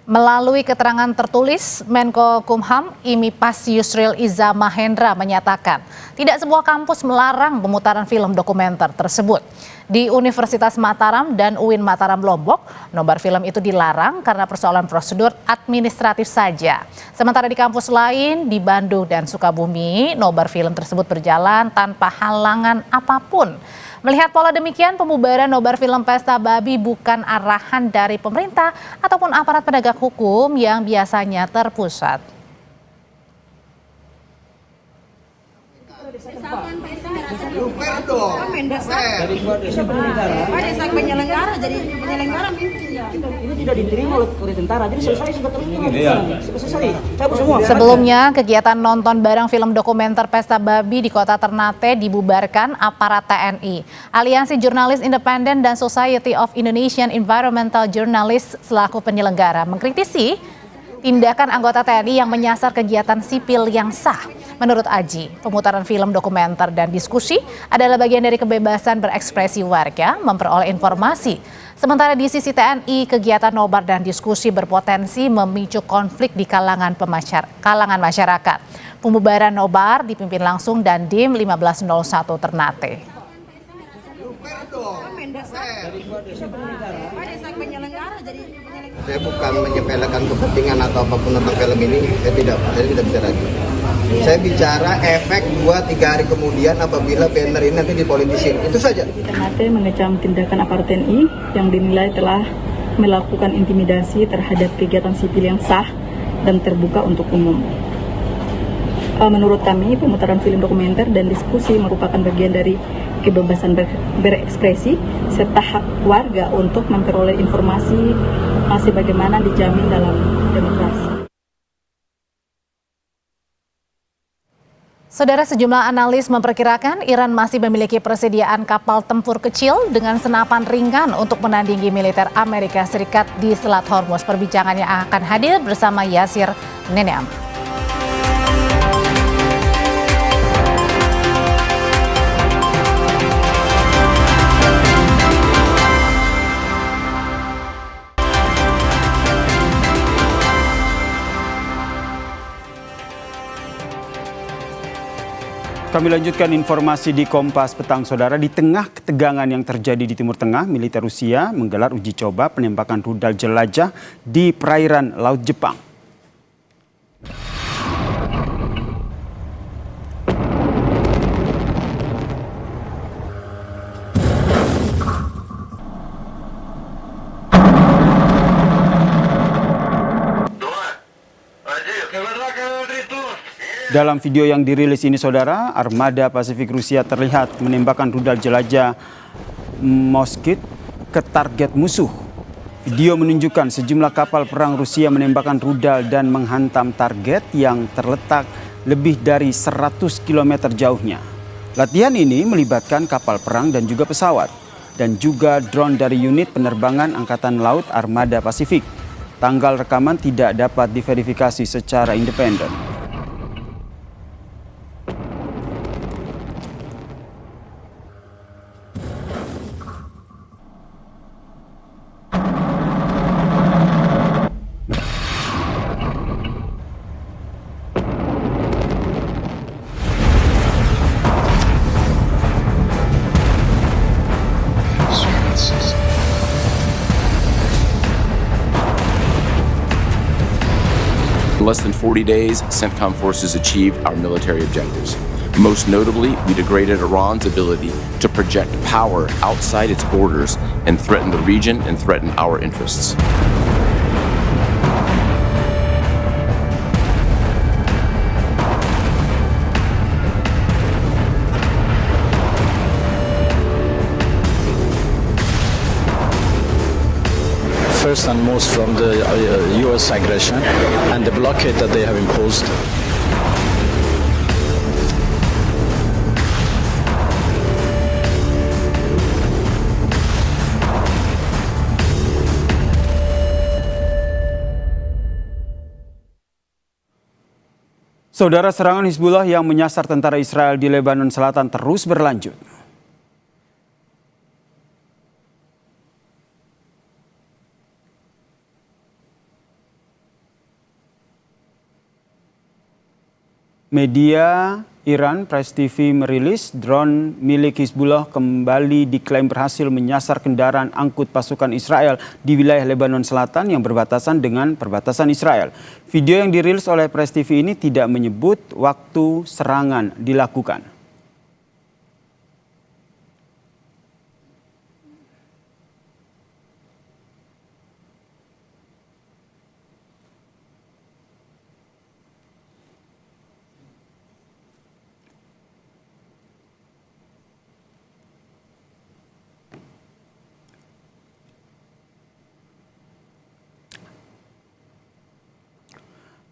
Melalui keterangan tertulis, Menko Kumham Imipas Yusril Iza Mahendra menyatakan tidak sebuah kampus melarang pemutaran film dokumenter tersebut. Di Universitas Mataram dan UIN Mataram Lombok, nobar film itu dilarang karena persoalan prosedur administratif saja. Sementara di kampus lain di Bandung dan Sukabumi, nobar film tersebut berjalan tanpa halangan apapun. Melihat pola demikian, pembubaran nobar film Pesta Babi bukan arahan dari pemerintah ataupun aparat penegak hukum yang biasanya terpusat. Sebelumnya, kegiatan nonton bareng film dokumenter Pesta Babi di Kota Ternate dibubarkan aparat TNI. Aliansi Jurnalis Independen dan Society of Indonesian Environmental Journalists selaku penyelenggara mengkritisi tindakan anggota TNI yang menyasar kegiatan sipil yang sah. Menurut Aji, pemutaran film dokumenter dan diskusi adalah bagian dari kebebasan berekspresi warga memperoleh informasi. Sementara di sisi TNI, kegiatan nobar dan diskusi berpotensi memicu konflik di kalangan masyarakat. Pembubaran nobar dipimpin langsung Dandim 1501 Ternate. Saya bukan menyepelekan kepentingan atau apapun tentang film ini, saya tidak bisa lagi. Saya bicara efek 2-3 hari kemudian apabila banner ini nanti dipolitisin, itu saja. Ternate mengecam tindakan aparat TNI yang dinilai telah melakukan intimidasi terhadap kegiatan sipil yang sah dan terbuka untuk umum. Menurut kami, pemutaran film dokumenter dan diskusi merupakan bagian dari kebebasan berekspresi serta hak warga untuk memperoleh informasi sebagaimana dijamin dalam demokrasi. Saudara, sejumlah analis memperkirakan Iran masih memiliki persediaan kapal tempur kecil dengan senapan ringan untuk menandingi militer Amerika Serikat di Selat Hormuz. Perbincangannya akan hadir bersama Yasir Neneam. Kami lanjutkan informasi di Kompas Petang, Saudara. Di tengah ketegangan yang terjadi di Timur Tengah, militer Rusia menggelar uji coba penembakan rudal jelajah di perairan Laut Jepang. Dalam video yang dirilis ini, Saudara, armada Pasifik Rusia terlihat menembakkan rudal jelajah Moskit ke target musuh. Video menunjukkan sejumlah kapal perang Rusia menembakkan rudal dan menghantam target yang terletak lebih dari 100 km jauhnya. Latihan ini melibatkan kapal perang dan juga pesawat, dan juga drone dari unit penerbangan Angkatan Laut Armada Pasifik. Tanggal rekaman tidak dapat diverifikasi secara independen. less than 40 days, CENTCOM forces achieved our military objectives. Most notably, we degraded Iran's ability to project power outside its borders and threaten the region and threaten our interests. First and most from the U.S. aggression and the blockade that they have imposed. Saudara, serangan Hizbullah yang menyasar tentara Israel di Lebanon Selatan terus berlanjut. Media Iran, Press TV merilis drone milik Hizbullah kembali diklaim berhasil menyasar kendaraan angkut pasukan Israel di wilayah Lebanon Selatan yang berbatasan dengan perbatasan Israel. Video yang dirilis oleh Press TV ini tidak menyebut waktu serangan dilakukan.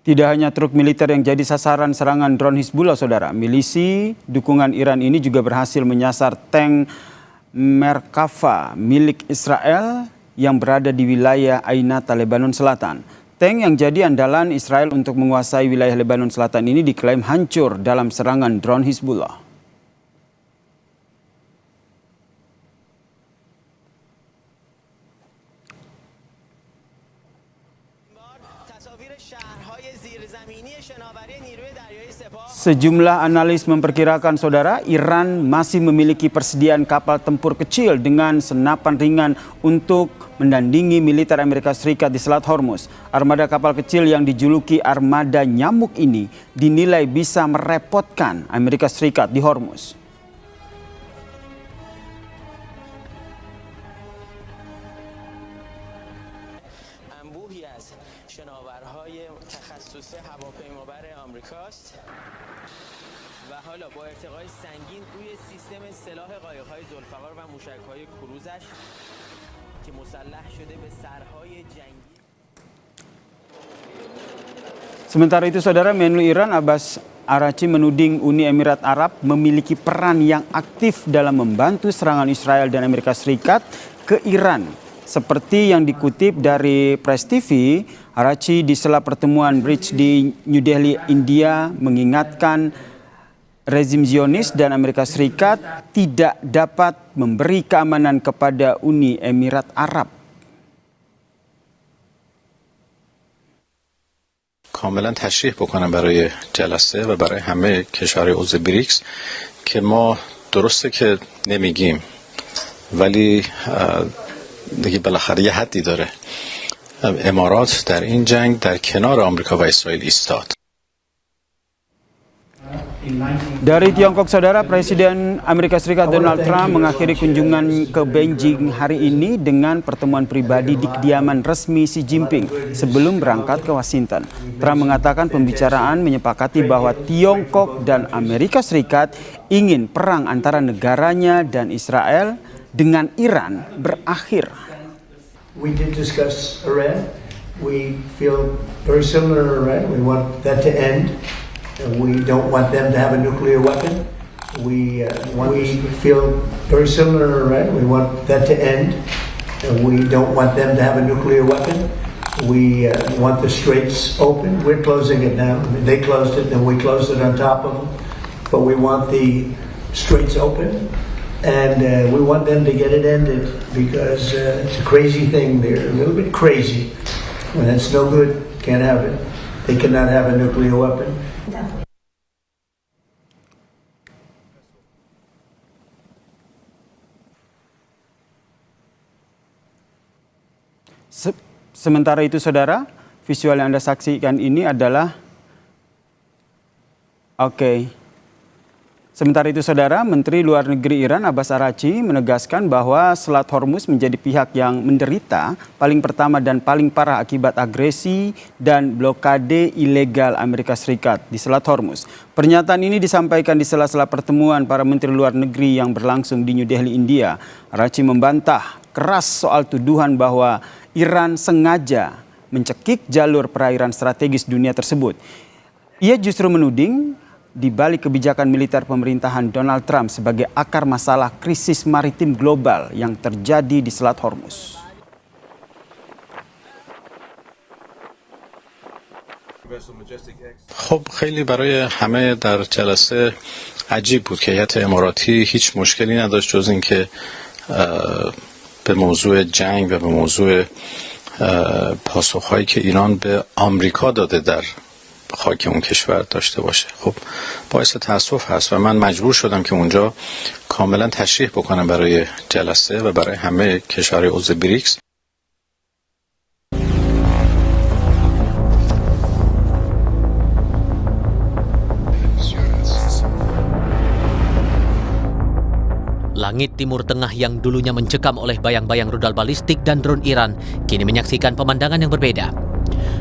Tidak hanya truk militer yang jadi sasaran serangan drone Hizbullah, saudara. Milisi dukungan Iran ini juga berhasil menyasar tank Merkava milik Israel yang berada di wilayah Ainata, Lebanon Selatan. Tank yang jadi andalan Israel untuk menguasai wilayah Lebanon Selatan ini diklaim hancur dalam serangan drone Hizbullah. Sejumlah analis memperkirakan, saudara, Iran masih memiliki persediaan kapal tempur kecil dengan senapan ringan untuk menandingi militer Amerika Serikat di Selat Hormuz. Armada kapal kecil yang dijuluki armada nyamuk ini dinilai bisa merepotkan Amerika Serikat di Hormuz. Sementara itu, saudara, Menlu Iran Abbas Araghchi menuding Uni Emirat Arab memiliki peran yang aktif dalam membantu serangan Israel dan Amerika Serikat ke Iran. Seperti yang dikutip dari Press TV, Araghchi di sela pertemuan BRICS di New Delhi, India, mengingatkan rezim Zionis dan Amerika Serikat tidak dapat memberi keamanan kepada Uni Emirat Arab. کاملا تشریح بکنم برای جلسه و برای همه کشورهای عضو بریکس که ما درسته که نمیگیم ولی دیگه بالاخره یه حدی داره. امارات در این جنگ در کنار آمریکا و اسرائیل ایستاد. Dari Tiongkok, saudara, Presiden Amerika Serikat Donald Trump mengakhiri kunjungan ke Beijing hari ini dengan pertemuan pribadi di kediaman resmi Xi Jinping sebelum berangkat ke Washington. Trump mengatakan pembicaraan menyepakati bahwa Tiongkok dan Amerika Serikat ingin perang antara negaranya dan Israel dengan Iran berakhir. We did discuss Iran. We feel very similar to Iran. We want that to end. We don't want them to have a nuclear weapon. We feel very similar to Iran. We want that to end. We don't want them to have a nuclear weapon. We want the straits open. We're closing it now. I mean, they closed it, then we closed it on top of them. But we want the straits open, and we want them to get it ended because it's a crazy thing. They're a little bit crazy. When it's no good, can't have it. They cannot have a nuclear weapon. Sementara itu, saudara, visual yang Anda saksikan ini adalah Sementara itu, Saudara, Menteri Luar Negeri Iran Abbas Araghchi menegaskan bahwa Selat Hormuz menjadi pihak yang menderita paling pertama dan paling parah akibat agresi dan blokade ilegal Amerika Serikat di Selat Hormuz. Pernyataan ini disampaikan di sela-sela pertemuan para Menteri Luar Negeri yang berlangsung di New Delhi, India. Araghchi membantah keras soal tuduhan bahwa Iran sengaja mencekik jalur perairan strategis dunia tersebut. Ia justru menuding di balik kebijakan militer pemerintahan Donald Trump sebagai akar masalah krisis maritim global yang terjadi di Selat Hormuz. خب خیلی برای همه در جلسه عجیب بود که هیئت اماراتی هیچ مشکلی نداشت جز اینکه به موضوع جنگ و به موضوع پاسخهایی که ایران به آمریکا داده در خاک اون کشور داشته باشه. خب باعث تأسف هست و من مجبور شدم که اونجا کاملا تشریح بکنم برای جلسه و برای همه کشورهای عضو بریکس. Langit Timur Tengah yang dulunya mencekam oleh bayang-bayang rudal balistik dan drone Iran kini menyaksikan pemandangan yang berbeda.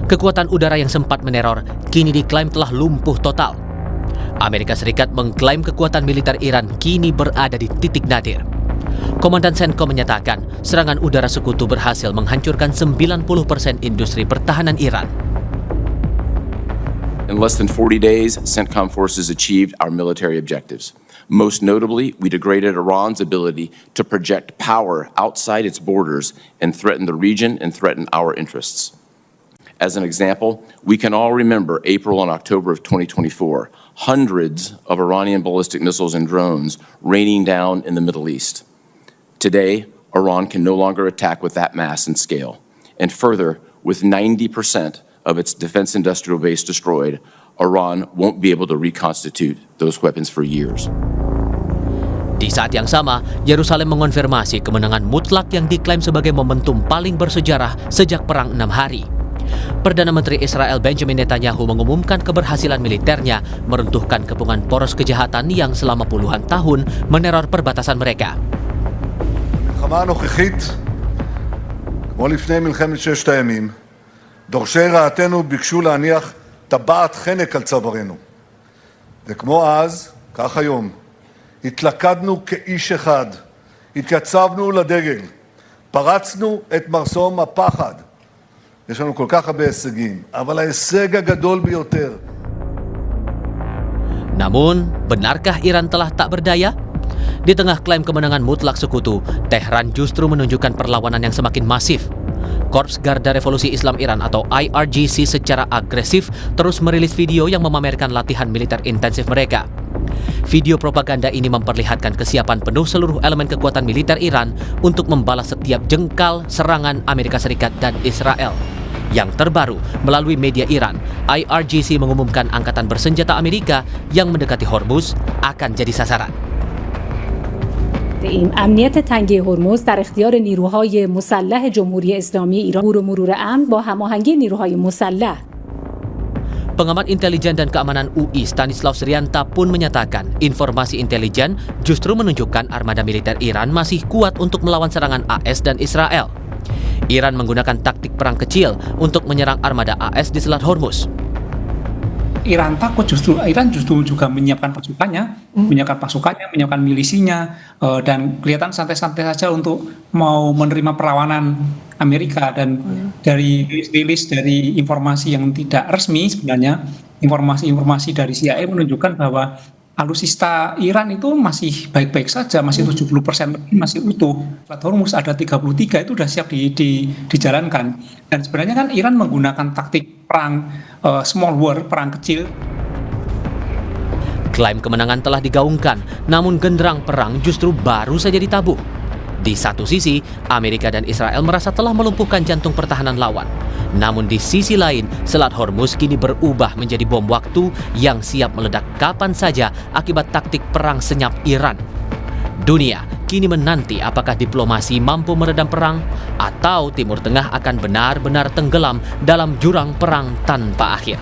Kekuatan udara yang sempat meneror kini diklaim telah lumpuh total. Amerika Serikat mengklaim kekuatan militer Iran kini berada di titik nadir. Komandan CENTCOM menyatakan serangan udara sekutu berhasil menghancurkan 90% industri pertahanan Iran. In less than 40 days, CENTCOM forces achieved our military objectives. Most notably, we degraded Iran's ability to project power outside its borders and threaten the region and threaten our interests. As an example, we can all remember April and October of 2024, hundreds of Iranian ballistic missiles and drones raining down in the Middle East. Today, Iran can no longer attack with that mass and scale. And further, with 90% of its defense industrial base destroyed, Iran won't be able to reconstitute those weapons for years. Di saat yang sama, Yerusalem mengonfirmasi kemenangan mutlak yang diklaim sebagai momentum paling bersejarah sejak Perang 6 Hari. Perdana Menteri Israel Benjamin Netanyahu mengumumkan keberhasilan militernya meruntuhkan kepungan poros kejahatan yang selama puluhan tahun meneror perbatasan mereka. המלחמה הנוכחית, כמו לפני מלחמת ששת הימים, דורשי רעתנו ביקשו להניח טבעת חנק על צווארנו. וכמו אז, כך היום, התלכדנו כאיש אחד, התייצבנו לדגל, פרצנו את מחסום הפחד. יש לנו כל כך הרבה הישגים, אבל ההישג הגדול ביותר. Namun, benarkah Iran telah tak berdaya? Di tengah klaim kemenangan mutlak sekutu, Tehran justru menunjukkan perlawanan yang semakin masif. Korps Garda Revolusi Islam Iran atau IRGC secara agresif terus merilis video yang memamerkan latihan militer intensif mereka. Video propaganda ini memperlihatkan kesiapan penuh seluruh elemen kekuatan militer Iran untuk membalas setiap jengkal serangan Amerika Serikat dan Israel. Yang terbaru, melalui media Iran, IRGC mengumumkan angkatan bersenjata Amerika yang mendekati Hormuz akan jadi sasaran. امنیت تنگه هرمز در اختیار نیروهای مسلح جمهوری اسلامی ایران مرور امن با هماهنگی نیروهای مسلح. Pengamat intelijen dan keamanan UI Stanislav Srianta pun menyatakan informasi intelijen justru menunjukkan armada militer Iran masih kuat untuk melawan serangan AS dan Israel. Iran menggunakan taktik perang kecil untuk menyerang armada AS di Selat Hormuz. Iran takut Iran justru juga menyiapkan pasukannya, menyiapkan milisinya, dan kelihatan santai-santai saja untuk mau menerima perlawanan Amerika. Dan dari rilis dari informasi yang tidak resmi sebenarnya, informasi dari CIA menunjukkan bahwa alutsista Iran itu masih baik-baik saja, masih 70% masih utuh. Selat Hormuz ada 33 itu sudah siap dijalankan. Dan sebenarnya kan Iran menggunakan taktik perang small war, perang kecil. Klaim kemenangan telah digaungkan, namun genderang perang justru baru saja ditabuh. Di satu sisi, Amerika dan Israel merasa telah melumpuhkan jantung pertahanan lawan. Namun di sisi lain, Selat Hormuz kini berubah menjadi bom waktu yang siap meledak kapan saja akibat taktik perang senyap Iran. Dunia kini menanti apakah diplomasi mampu meredam perang atau Timur Tengah akan benar-benar tenggelam dalam jurang perang tanpa akhir.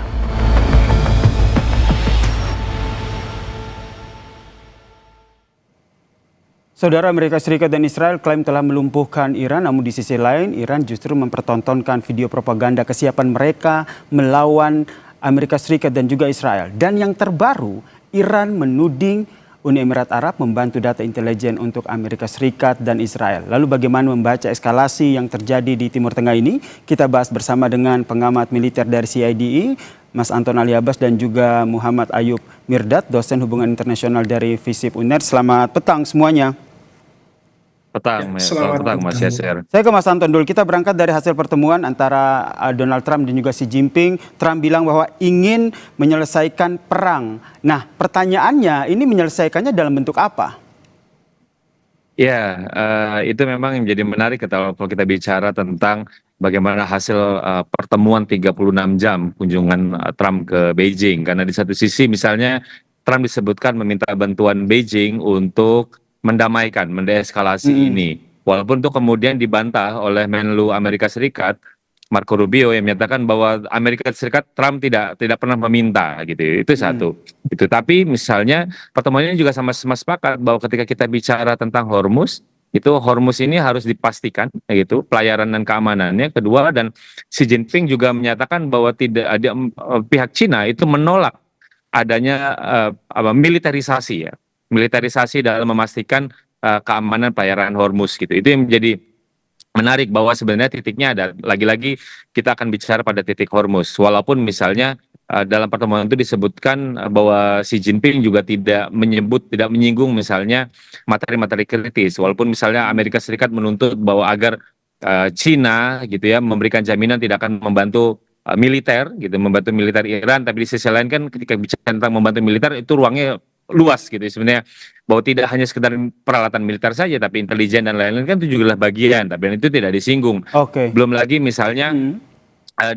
Saudara, Amerika Serikat dan Israel klaim telah melumpuhkan Iran, namun di sisi lain Iran justru mempertontonkan video propaganda kesiapan mereka melawan Amerika Serikat dan juga Israel. Dan yang terbaru, Iran menuding Uni Emirat Arab membantu data intelijen untuk Amerika Serikat dan Israel. Lalu bagaimana membaca eskalasi yang terjadi di Timur Tengah ini? Kita bahas bersama dengan pengamat militer dari CIDI, Mas Anton Ali Abbas, dan juga Muhammad Ayub Mirdad, dosen hubungan internasional dari FISIP UNER. Selamat petang semuanya. Selamat petang Mas Yasir. Saya ke Mas Anton dulu. Kita berangkat dari hasil pertemuan antara Donald Trump dan juga Xi Jinping. Trump bilang bahwa ingin menyelesaikan perang. Nah, pertanyaannya ini menyelesaikannya dalam bentuk apa? Ya, itu memang yang menjadi menarik kalau kita bicara tentang bagaimana hasil pertemuan 36 jam kunjungan Trump ke Beijing. Karena di satu sisi misalnya Trump disebutkan meminta bantuan Beijing untuk mendamaikan, mendeeskalasi ini. Walaupun itu kemudian dibantah oleh Menlu Amerika Serikat, Marco Rubio, yang menyatakan bahwa Amerika Serikat Trump tidak pernah meminta gitu. Itu satu. Itu. Tapi misalnya pertemuan ini juga sama-sama sepakat bahwa ketika kita bicara tentang Hormuz, itu Hormuz ini harus dipastikan gitu pelayaran dan keamanannya. Kedua, dan Xi Jinping juga menyatakan bahwa tidak ada pihak Cina itu menolak adanya militerisasi ya. Militerisasi dalam memastikan keamanan pelayaran Hormuz gitu. Itu yang menjadi menarik bahwa sebenarnya titiknya ada. Lagi-lagi kita akan bicara pada titik Hormuz. Walaupun misalnya dalam pertemuan itu disebutkan bahwa Xi Jinping juga tidak menyinggung misalnya materi-materi kritis. Walaupun misalnya Amerika Serikat menuntut bahwa agar Cina gitu ya memberikan jaminan tidak akan membantu militer gitu, membantu militer Iran. Tapi di sisi lain kan ketika bicara tentang membantu militer itu ruangnya luas gitu sebenarnya, bahwa tidak hanya sekedar peralatan militer saja tapi intelijen dan lain-lain kan itu juga bagian, tapi itu tidak disinggung. Belum lagi misalnya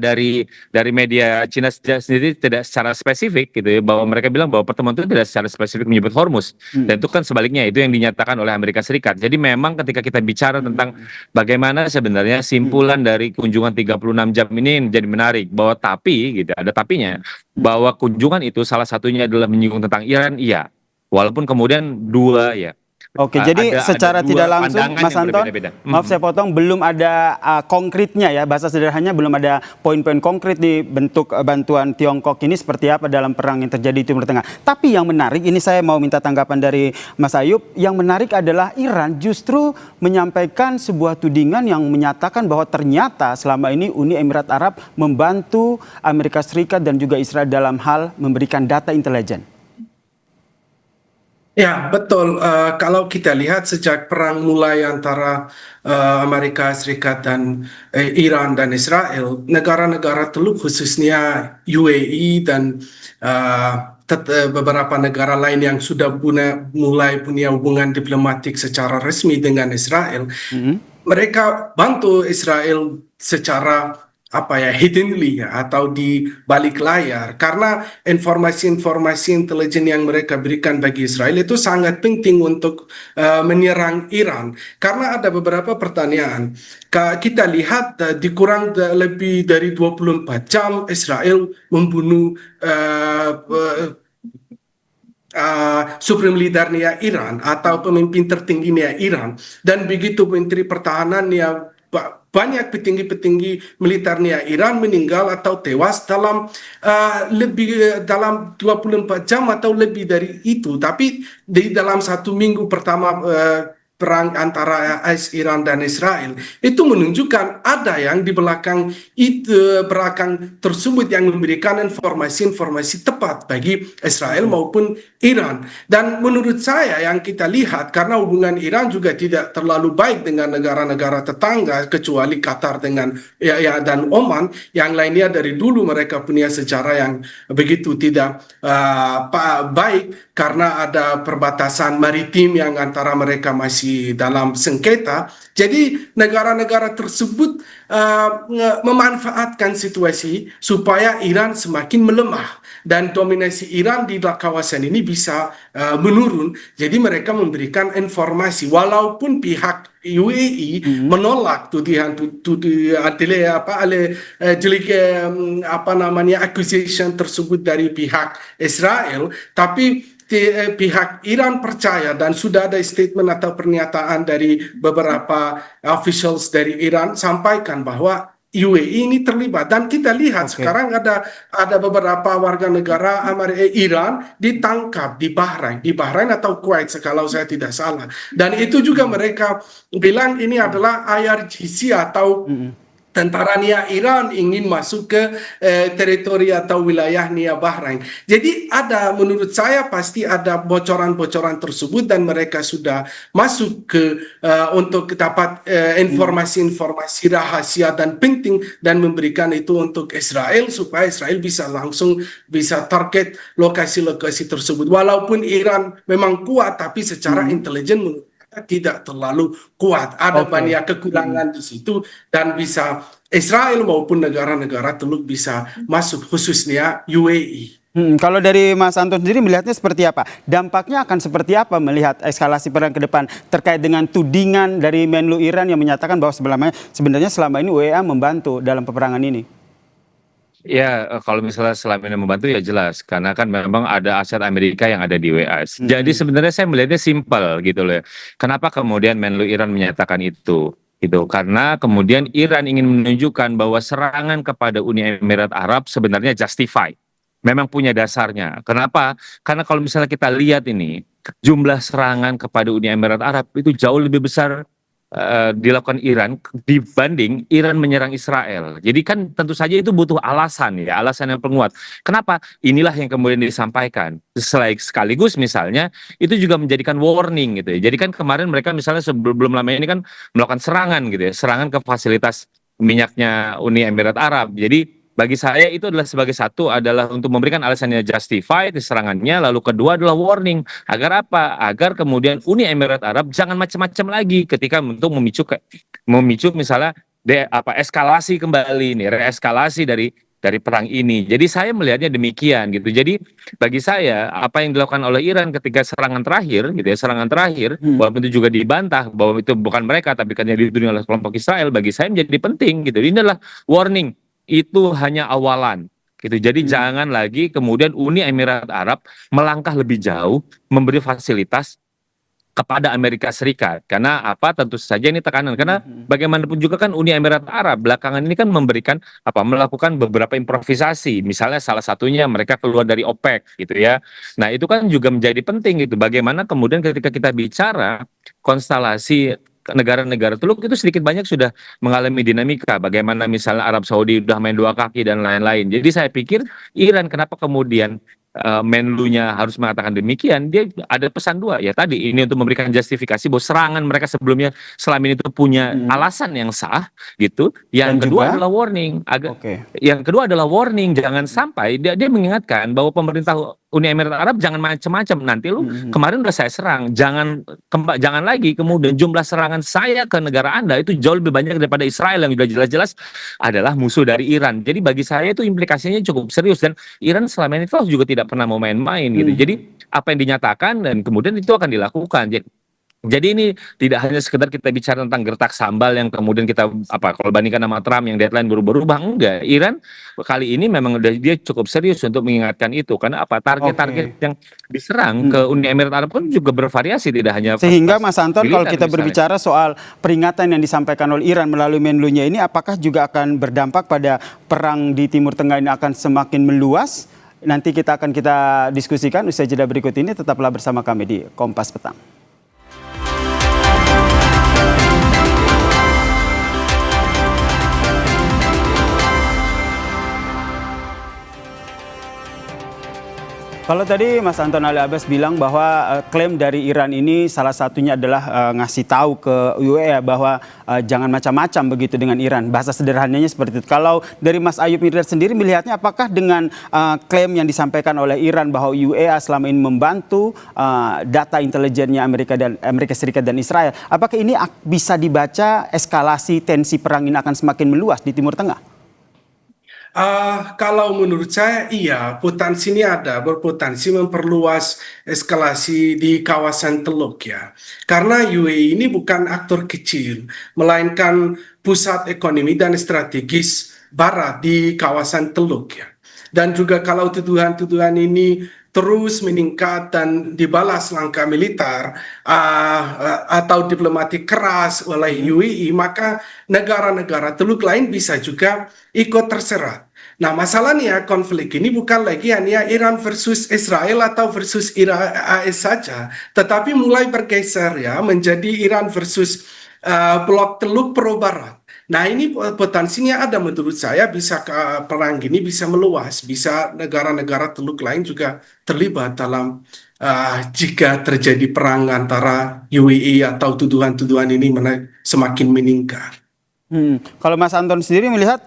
dari media Cina sendiri tidak secara spesifik gitu ya, bahwa mereka bilang bahwa pertemuan itu tidak secara spesifik menyebut Hormuz, dan itu kan sebaliknya itu yang dinyatakan oleh Amerika Serikat. Jadi memang ketika kita bicara tentang bagaimana sebenarnya simpulan dari kunjungan 36 jam ini menjadi menarik, bahwa tapi gitu ada tapinya, bahwa kunjungan itu salah satunya adalah menyinggung tentang Iran, iya, walaupun kemudian dua ya. Oke, jadi secara tidak langsung, Mas Anton, maaf saya potong, belum ada konkretnya ya, bahasa sederhananya belum ada poin-poin konkret di bentuk bantuan Tiongkok ini seperti apa dalam perang yang terjadi di Timur Tengah. Tapi yang menarik, ini saya mau minta tanggapan dari Mas Ayub, yang menarik adalah Iran justru menyampaikan sebuah tudingan yang menyatakan bahwa ternyata selama ini Uni Emirat Arab membantu Amerika Serikat dan juga Israel dalam hal memberikan data intelijen. Ya, betul. Kalau kita lihat sejak perang mulai antara Amerika Serikat dan Iran dan Israel, negara-negara Teluk khususnya UAE dan beberapa negara lain yang sudah mulai punya hubungan diplomatik secara resmi dengan Israel, mereka bantu Israel secara hiddenly atau di balik layar, karena informasi-informasi intelijen yang mereka berikan bagi Israel itu sangat penting untuk menyerang Iran. Karena ada beberapa pertanyaan. Kita lihat dikurang lebih dari 24 jam Israel membunuh supramilitarnya Iran atau pemimpin tertingginya Iran, dan begitu Menteri Pertahanannya banyak petinggi-petinggi militernya Iran meninggal atau tewas dalam dalam 24 jam atau lebih dari itu. Tapi di dalam 1 minggu pertama perang antara Iran dan Israel itu menunjukkan ada yang di belakang tersebut yang memberikan informasi-informasi tepat bagi Israel maupun Iran. Dan menurut saya yang kita lihat, karena hubungan Iran juga tidak terlalu baik dengan negara-negara tetangga kecuali Qatar dengan dan Oman, yang lainnya dari dulu mereka punya sejarah yang begitu tidak baik karena ada perbatasan maritim yang antara mereka masih masih dalam sengketa. Jadi negara-negara tersebut memanfaatkan situasi supaya Iran semakin melemah dan dominasi Iran di kawasan ini bisa menurun. Jadi mereka memberikan informasi walaupun pihak UAE menolak tuduhan accusation tersebut dari pihak Israel, tapi pihak Iran percaya dan sudah ada statement atau pernyataan dari beberapa officials dari Iran sampaikan bahwa UAE ini terlibat, dan kita lihat sekarang ada beberapa warga negara Iran ditangkap di Bahrain atau Kuwait kalau saya tidak salah, dan itu juga mereka bilang ini adalah IRGC atau tentara Nia Iran ingin masuk ke teritori atau wilayah Nia Bahrain. Jadi menurut saya pasti ada bocoran-bocoran tersebut dan mereka sudah masuk ke untuk dapat informasi-informasi rahasia dan penting dan memberikan itu untuk Israel supaya Israel bisa langsung target lokasi-lokasi tersebut. Walaupun Iran memang kuat tapi secara intelijen tidak terlalu kuat. Ada banyak kekurangan di situ dan bisa Israel maupun negara-negara Teluk bisa masuk, khususnya UAE. Kalau dari Mas Anton sendiri melihatnya seperti apa? Dampaknya akan seperti apa melihat eskalasi perang ke depan terkait dengan tudingan dari Menlu Iran yang menyatakan bahwa sebenarnya selama ini UEA membantu dalam peperangan ini? Ya, kalau misalnya selama ini membantu ya jelas, karena kan memang ada aset Amerika yang ada di WA. Jadi sebenarnya saya melihatnya simpel gitu loh. Kenapa kemudian Menlu Iran menyatakan itu? Gitu. Karena kemudian Iran ingin menunjukkan bahwa serangan kepada Uni Emirat Arab sebenarnya justified. Memang punya dasarnya. Kenapa? Karena kalau misalnya kita lihat ini, jumlah serangan kepada Uni Emirat Arab itu jauh lebih besar dilakukan Iran dibanding Iran menyerang Israel. Jadi kan tentu saja itu butuh alasan yang penguat. Kenapa? Inilah yang kemudian disampaikan. Sekaligus misalnya itu juga menjadikan warning gitu ya. Jadi kan kemarin mereka misalnya sebelum lama ini kan melakukan serangan gitu ya, serangan ke fasilitas minyaknya Uni Emirat Arab. Jadi bagi saya itu adalah sebagai satu adalah untuk memberikan alasannya justified serangannya, lalu kedua adalah warning. Agar apa? Agar kemudian Uni Emirat Arab jangan macam-macam lagi ketika untuk memicu misalnya eskalasi kembali nih, reeskalasi dari perang ini. Jadi saya melihatnya demikian gitu. Jadi bagi saya apa yang dilakukan oleh Iran ketika serangan terakhir gitu ya, walaupun itu juga dibantah bahwa itu bukan mereka tapi kan dituding oleh kelompok Israel, bagi saya menjadi penting gitu. Ini adalah warning. Itu hanya awalan gitu. Jadi jangan lagi kemudian Uni Emirat Arab melangkah lebih jauh memberi fasilitas kepada Amerika Serikat. Karena apa? Tentu saja ini tekanan. Karena bagaimanapun juga kan Uni Emirat Arab belakangan ini kan melakukan beberapa improvisasi. Misalnya salah satunya mereka keluar dari OPEC gitu ya. Nah, itu kan juga menjadi penting gitu. Bagaimana kemudian ketika kita bicara konstelasi negara-negara Teluk itu sedikit banyak sudah mengalami dinamika. Bagaimana misalnya Arab Saudi udah main dua kaki dan lain-lain. Jadi saya pikir Iran kenapa kemudian Menlunya harus mengatakan demikian, dia ada pesan dua ya tadi ini untuk memberikan justifikasi bahwa serangan mereka sebelumnya selama ini itu punya alasan yang sah gitu. Yang kedua adalah warning. Yang kedua adalah warning, jangan sampai dia mengingatkan bahwa pemerintah Uni Emirat Arab jangan macam-macam, nanti lu kemarin udah saya serang, jangan lagi kemudian jumlah serangan saya ke negara Anda itu jauh lebih banyak daripada Israel yang sudah jelas-jelas adalah musuh dari Iran. Jadi bagi saya itu implikasinya cukup serius dan Iran selama ini juga tidak pernah mau main-main gitu. Jadi apa yang dinyatakan dan kemudian itu akan dilakukan. Jadi ini tidak hanya sekedar kita bicara tentang gertak sambal yang kemudian kita kalau bandingkan sama Trump yang deadline berubah-ubah, enggak. Iran kali ini memang dia cukup serius untuk mengingatkan itu karena target-target yang diserang ke Uni Emirat Arab kan juga bervariasi, tidak hanya sehingga Mas Anton kalau kita berbicara soal peringatan yang disampaikan oleh Iran melalui Menlunya ini apakah juga akan berdampak pada perang di Timur Tengah ini akan semakin meluas? Nanti kita diskusikan usai jeda berikut ini. Tetaplah bersama kami di Kompas Petang. Kalau tadi Mas Anton Ali Abbas bilang bahwa klaim dari Iran ini salah satunya adalah ngasih tahu ke UAE bahwa jangan macam-macam begitu dengan Iran. Bahasa sederhananya seperti itu. Kalau dari Mas Ayub Mirdad sendiri melihatnya apakah dengan klaim yang disampaikan oleh Iran bahwa UAE selama ini membantu data intelijennya Amerika Serikat dan Israel, apakah ini bisa dibaca eskalasi tensi perang ini akan semakin meluas di Timur Tengah? Kalau menurut saya iya, potensi ini ada, berpotensi memperluas eskalasi di kawasan Teluk ya. Karena UAE ini bukan aktor kecil, melainkan pusat ekonomi dan strategis Barat di kawasan Teluk ya. Dan juga kalau tuduhan-tuduhan ini terus meningkat dan dibalas langkah militer atau diplomatik keras oleh UAE, maka negara-negara Teluk lain bisa juga ikut terserat. Nah, masalahnya konflik ini bukan lagi hanya Iran versus Israel atau versus AS saja, tetapi mulai bergeser ya menjadi Iran versus blok Teluk Pro Barat. Nah, ini potensinya ada menurut saya, bisa perang ini bisa meluas, bisa negara-negara Teluk lain juga terlibat dalam jika terjadi perang antara UAE atau tuduhan-tuduhan ini semakin meningkat. Kalau Mas Anton sendiri melihat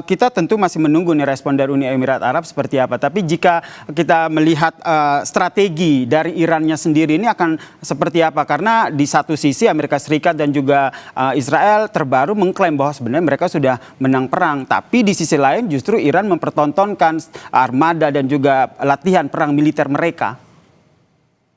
kita tentu masih menunggu nih respon dari Uni Emirat Arab seperti apa. Tapi jika kita melihat strategi dari Irannya sendiri ini akan seperti apa? Karena di satu sisi Amerika Serikat dan juga Israel terbaru mengklaim bahwa sebenarnya mereka sudah menang perang. Tapi di sisi lain justru Iran mempertontonkan armada dan juga latihan perang militer mereka.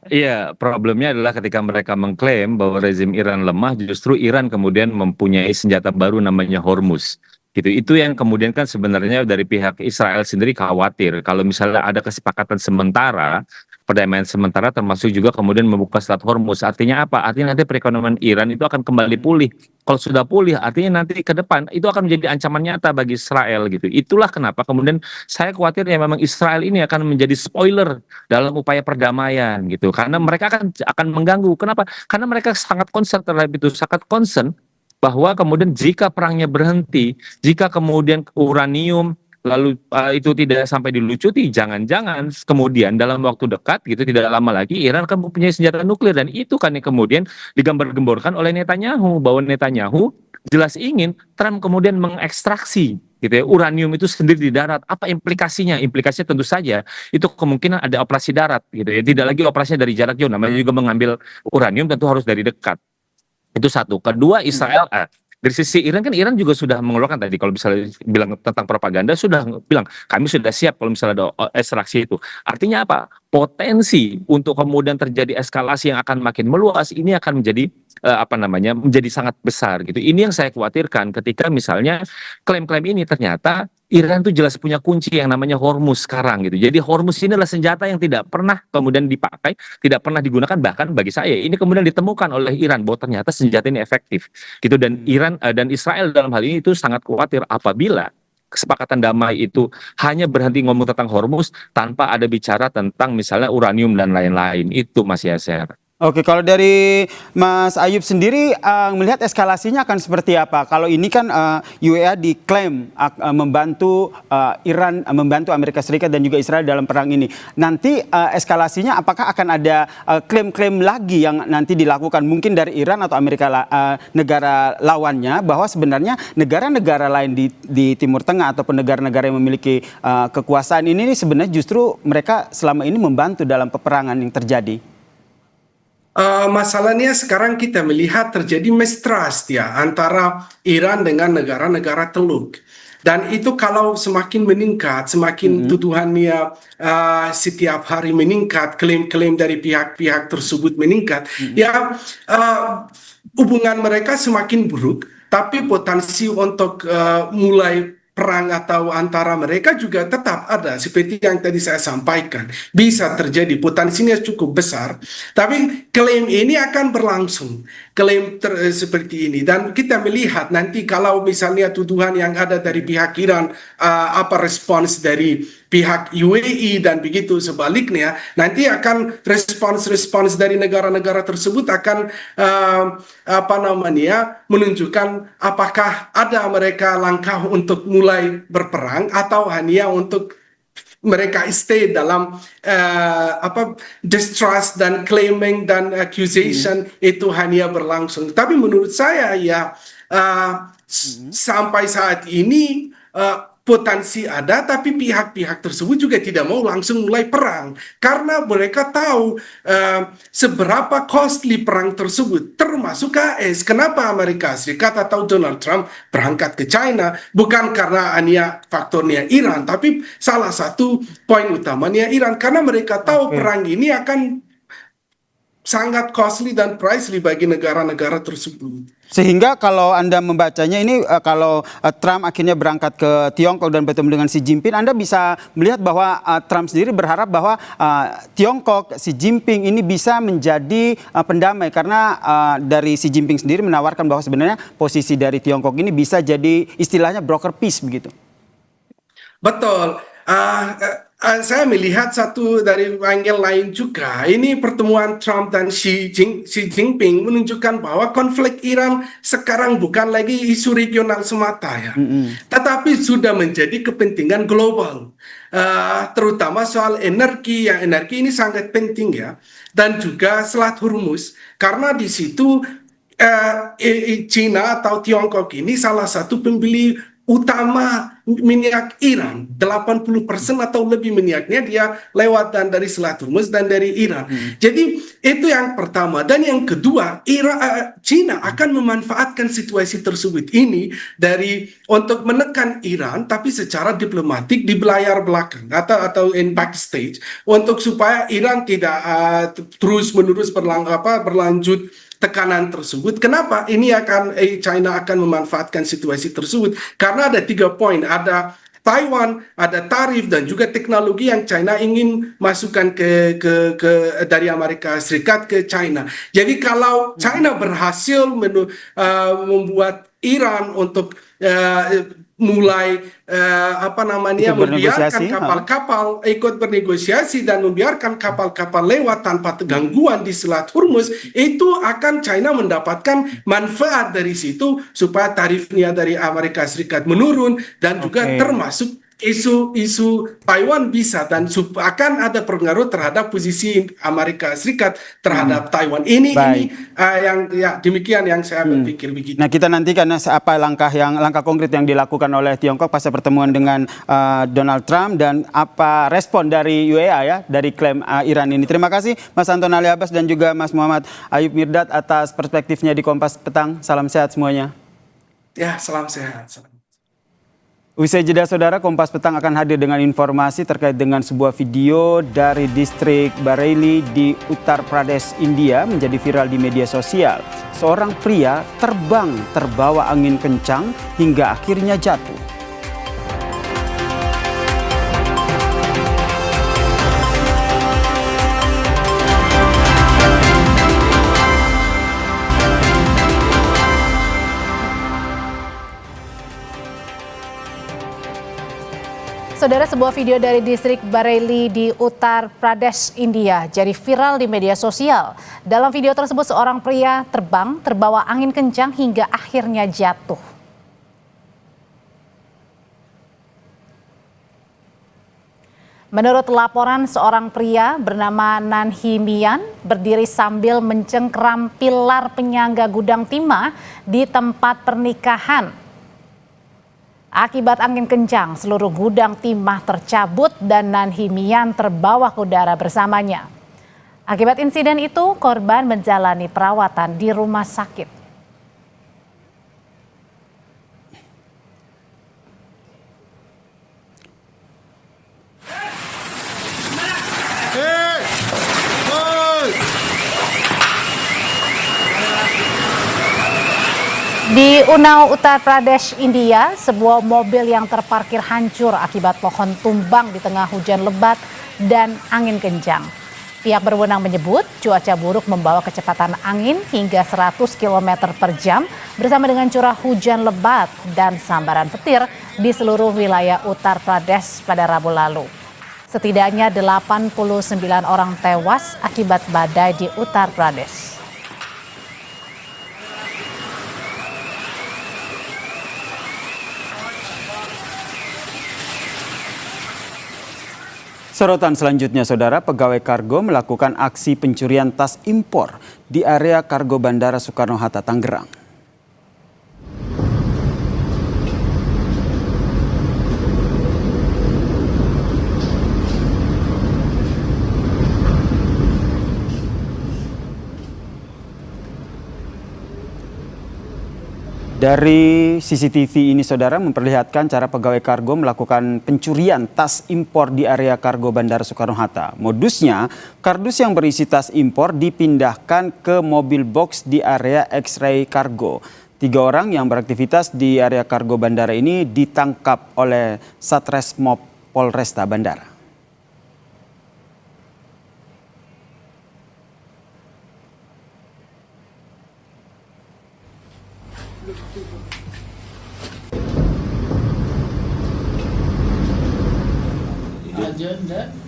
Iya, problemnya adalah ketika mereka mengklaim bahwa rezim Iran lemah, justru Iran kemudian mempunyai senjata baru namanya Hormuz. Gitu. Itu yang kemudian kan sebenarnya dari pihak Israel sendiri khawatir kalau misalnya ada kesepakatan sementara, perdamaian sementara termasuk juga kemudian membuka Selat Hormuz. Artinya apa? Artinya nanti perekonomian Iran itu akan kembali pulih. Kalau sudah pulih, artinya nanti ke depan itu akan menjadi ancaman nyata bagi Israel gitu. Itulah kenapa kemudian saya khawatir ya memang Israel ini akan menjadi spoiler dalam upaya perdamaian gitu. Karena mereka akan mengganggu. Kenapa? Karena mereka sangat concern terhadap itu, sangat concern bahwa kemudian jika perangnya berhenti, jika kemudian uranium lalu itu tidak sampai dilucuti, jangan-jangan kemudian dalam waktu dekat gitu, tidak lama lagi Iran akan mempunyai senjata nuklir. Dan itu kan yang kemudian digambar-gemborkan oleh Netanyahu, bahwa Netanyahu jelas ingin Trump kemudian mengekstraksi gitu ya, uranium itu sendiri di darat. Apa implikasinya? Implikasinya tentu saja itu kemungkinan ada operasi darat gitu ya, tidak lagi operasinya dari jarak jauh, namanya juga mengambil uranium tentu harus dari dekat. Itu satu. Kedua, Israel dari sisi Iran kan Iran juga sudah mengeluarkan tadi, kalau misalnya bilang tentang propaganda, sudah bilang kami sudah siap kalau misalnya ada ekstraksi itu. Artinya apa? Potensi untuk kemudian terjadi eskalasi yang akan makin meluas ini akan menjadi menjadi sangat besar gitu. Ini yang saya khawatirkan ketika misalnya klaim-klaim ini ternyata Iran tuh jelas punya kunci yang namanya Hormuz sekarang gitu. Jadi Hormuz ini adalah senjata yang tidak pernah kemudian dipakai, tidak pernah digunakan, bahkan bagi saya ini kemudian ditemukan oleh Iran bahwa ternyata senjata ini efektif gitu. Dan Iran dan Israel dalam hal ini itu sangat khawatir apabila kesepakatan damai itu hanya berhenti ngomong tentang Hormuz tanpa ada bicara tentang misalnya uranium dan lain-lain. Itu Mas Yaser. Oke, kalau dari Mas Ayub sendiri melihat eskalasinya akan seperti apa? Kalau ini kan UAE diklaim membantu Iran, membantu Amerika Serikat dan juga Israel dalam perang ini. Nanti eskalasinya apakah akan ada klaim-klaim lagi yang nanti dilakukan mungkin dari Iran atau negara lawannya, bahwa sebenarnya negara-negara lain di Timur Tengah ataupun negara-negara yang memiliki kekuasaan ini sebenarnya justru mereka selama ini membantu dalam peperangan yang terjadi? Masalahnya sekarang kita melihat terjadi mistrust ya antara Iran dengan negara-negara Teluk. Dan itu kalau semakin meningkat, semakin tuduhannya setiap hari meningkat, klaim-klaim dari pihak-pihak tersebut meningkat, ya hubungan mereka semakin buruk, tapi potensi untuk mulai perang atau antara mereka juga tetap ada, seperti yang tadi saya sampaikan, bisa terjadi, potensinya cukup besar, tapi klaim ini akan berlangsung, klaim seperti ini, dan kita melihat nanti kalau misalnya tuduhan yang ada dari pihak Iran, apa respons dari pihak UAE dan begitu sebaliknya, nanti akan respons dari negara-negara tersebut akan menunjukkan apakah ada mereka langkah untuk mulai berperang atau hanya untuk mereka stay dalam distrust dan claiming dan accusation itu hanya berlangsung. Tapi menurut saya ya sampai saat ini potensi ada, tapi pihak-pihak tersebut juga tidak mau langsung mulai perang karena mereka tahu seberapa costly perang tersebut, termasuk AS. Kenapa Amerika Serikat atau Donald Trump berangkat ke China? Bukan karena hanya faktornya Iran, tapi salah satu poin utamanya Iran, karena mereka tahu perang ini akan sangat costly dan pricey bagi negara-negara tersebut. Sehingga kalau Anda membacanya ini, kalau Trump akhirnya berangkat ke Tiongkok dan bertemu dengan Xi Jinping, Anda bisa melihat bahwa Trump sendiri berharap bahwa Tiongkok, Xi Jinping ini bisa menjadi pendamai. Karena dari Xi Jinping sendiri menawarkan bahwa sebenarnya posisi dari Tiongkok ini bisa jadi istilahnya broker peace begitu. Betul. Saya melihat satu dari angle lain juga. Ini pertemuan Trump dan Xi Jinping menunjukkan bahwa konflik Iran sekarang bukan lagi isu regional semata ya, tetapi sudah menjadi kepentingan global. Terutama soal energi, yang energi ini sangat penting ya, dan juga Selat Hormuz, karena di situ China atau Tiongkok ini salah satu pembeli utama minyak Iran. 80% atau lebih minyaknya dia lewat dan dari Selat Hormuz dan dari Iran. Jadi itu yang pertama. Dan yang kedua, China akan memanfaatkan situasi tersebut ini untuk menekan Iran, tapi secara diplomatik di layar belakang atau in backstage, untuk supaya Iran tidak terus-menerus berlanjut tekanan tersebut. Kenapa? China akan memanfaatkan situasi tersebut karena ada 3 poin. Ada Taiwan, ada tarif, dan juga teknologi yang China ingin masukkan dari Amerika Serikat ke China. Jadi kalau China berhasil membuat Iran untuk mulai membiarkan kapal-kapal ikut bernegosiasi dan membiarkan kapal-kapal lewat tanpa gangguan di Selat Hormuz, itu akan China mendapatkan manfaat dari situ supaya tarifnya dari Amerika Serikat menurun, dan juga termasuk isu Taiwan bisa, dan akan ada pengaruh terhadap posisi Amerika Serikat terhadap Taiwan. Ini yang demikian yang saya berpikir begitu. Nah, kita nantikan apa langkah konkret yang dilakukan oleh Tiongkok pasca pertemuan dengan Donald Trump, dan apa respon dari UEA ya dari klaim Iran ini. Terima kasih Mas Anton Ali Abbas dan juga Mas Muhammad Ayub Mirdad atas perspektifnya di Kompas Petang. Salam sehat semuanya. Ya, salam sehat. Usai jeda saudara, Kompas Petang akan hadir dengan informasi terkait dengan sebuah video dari distrik Bareilly di Uttar Pradesh, India menjadi viral di media sosial. Seorang pria terbang terbawa angin kencang hingga akhirnya jatuh. Saudara, sebuah video dari distrik Bareilly di Uttar Pradesh, India jadi viral di media sosial. Dalam video tersebut seorang pria terbang terbawa angin kencang hingga akhirnya jatuh. Menurut laporan, seorang pria bernama Nanhi Mian berdiri sambil mencengkeram pilar penyangga gudang timah di tempat pernikahan. Akibat angin kencang, seluruh gudang timah tercabut dan Nanhi Mian terbawa ke udara bersamanya. Akibat insiden itu, korban menjalani perawatan di rumah sakit. Di Unnao, Uttar Pradesh, India, sebuah mobil yang terparkir hancur akibat pohon tumbang di tengah hujan lebat dan angin kencang. Pihak berwenang menyebut cuaca buruk membawa kecepatan angin hingga 100 km per jam bersama dengan curah hujan lebat dan sambaran petir di seluruh wilayah Uttar Pradesh pada Rabu lalu. Setidaknya 89 orang tewas akibat badai di Uttar Pradesh. Sorotan selanjutnya, Saudara, pegawai kargo melakukan aksi pencurian tas impor di area kargo Bandara Soekarno-Hatta, Tangerang. Dari CCTV ini, Saudara, memperlihatkan cara pegawai kargo melakukan pencurian tas impor di area kargo Bandara Soekarno-Hatta. Modusnya, kardus yang berisi tas impor dipindahkan ke mobil box di area X-ray kargo. 3 orang yang beraktivitas di area kargo bandara ini ditangkap oleh Satreskmob Polresta Bandara.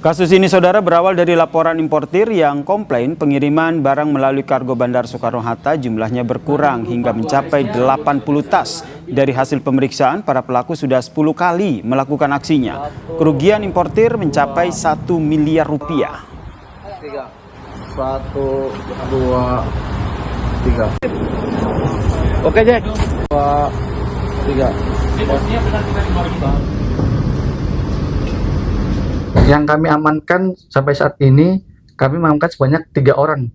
Kasus ini, Saudara, berawal dari laporan importir yang komplain pengiriman barang melalui kargo Bandara Soekarno-Hatta jumlahnya berkurang hingga mencapai 80 tas. Dari hasil pemeriksaan, para pelaku sudah 10 kali melakukan aksinya. Kerugian importir mencapai 1 miliar rupiah. 1, 2, 3. Oke, Jack. 2, 3. Yang kami amankan sampai saat ini, kami mengamankan sebanyak 3 orang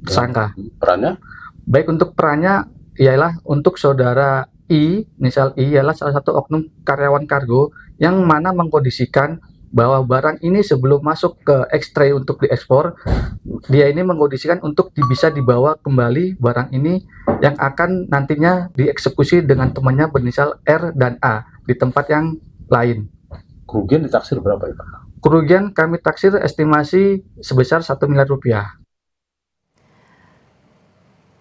tersangka. Perannya? Baik, untuk perannya ialah untuk saudara I, inisial I, ialah salah satu oknum karyawan kargo yang mana mengkondisikan bahwa barang ini sebelum masuk ke X-ray untuk diekspor, dia ini mengkondisikan untuk bisa dibawa kembali barang ini yang akan nantinya dieksekusi dengan temannya berinisial R dan A di tempat yang lain. Kerugian ditaksir berapa ya, Pak? Kerugian kami taksir estimasi sebesar 1 miliar rupiah.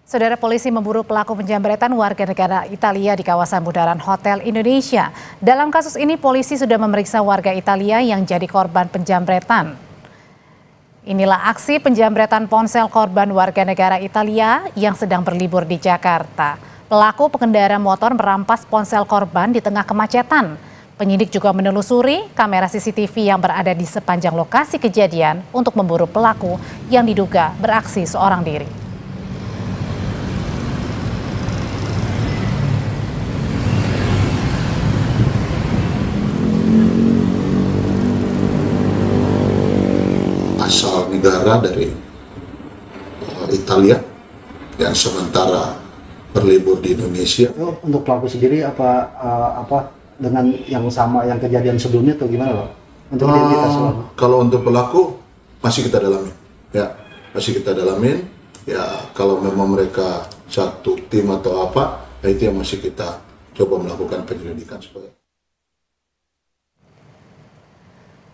Saudara, polisi memburu pelaku penjambretan warga negara Italia di kawasan bundaran Hotel Indonesia. Dalam kasus ini, polisi sudah memeriksa warga Italia yang jadi korban penjambretan. Inilah aksi penjambretan ponsel korban warga negara Italia yang sedang berlibur di Jakarta. Pelaku pengendara motor merampas ponsel korban di tengah kemacetan. Penyidik juga menelusuri kamera CCTV yang berada di sepanjang lokasi kejadian untuk memburu pelaku yang diduga beraksi seorang diri. Asal negara dari Italia yang sementara berlibur di Indonesia. Untuk pelaku sendiri apa dengan yang sama yang kejadian sebelumnya atau gimana, Pak? Untuk identitas kalau untuk pelaku masih kita dalamin, ya masih kita dalamin. Ya kalau memang mereka satu tim atau apa, ya itu yang masih kita coba melakukan penyelidikan.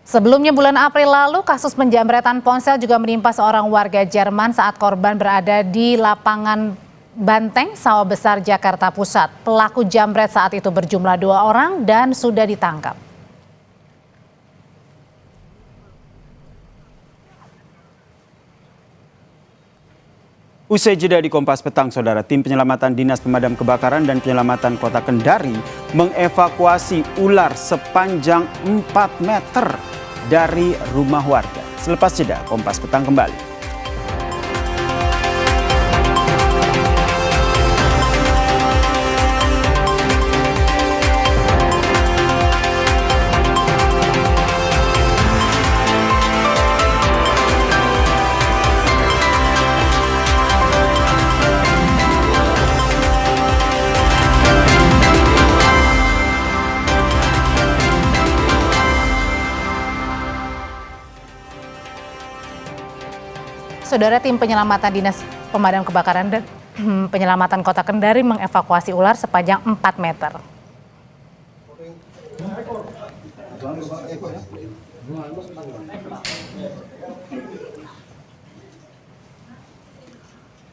Sebelumnya bulan April lalu, kasus penjambretan ponsel juga menimpa seorang warga Jerman saat korban berada di lapangan Banteng, Sawah Besar, Jakarta Pusat. Pelaku jambret saat itu berjumlah 2 orang dan sudah ditangkap. Usai jeda di Kompas Petang, Saudara, tim penyelamatan Dinas Pemadam Kebakaran dan Penyelamatan Kota Kendari mengevakuasi ular sepanjang 4 meter dari rumah warga. Selepas jeda, Kompas Petang kembali. Saudara, tim penyelamatan Dinas Pemadam Kebakaran dan Penyelamatan Kota Kendari mengevakuasi ular sepanjang 4 meter.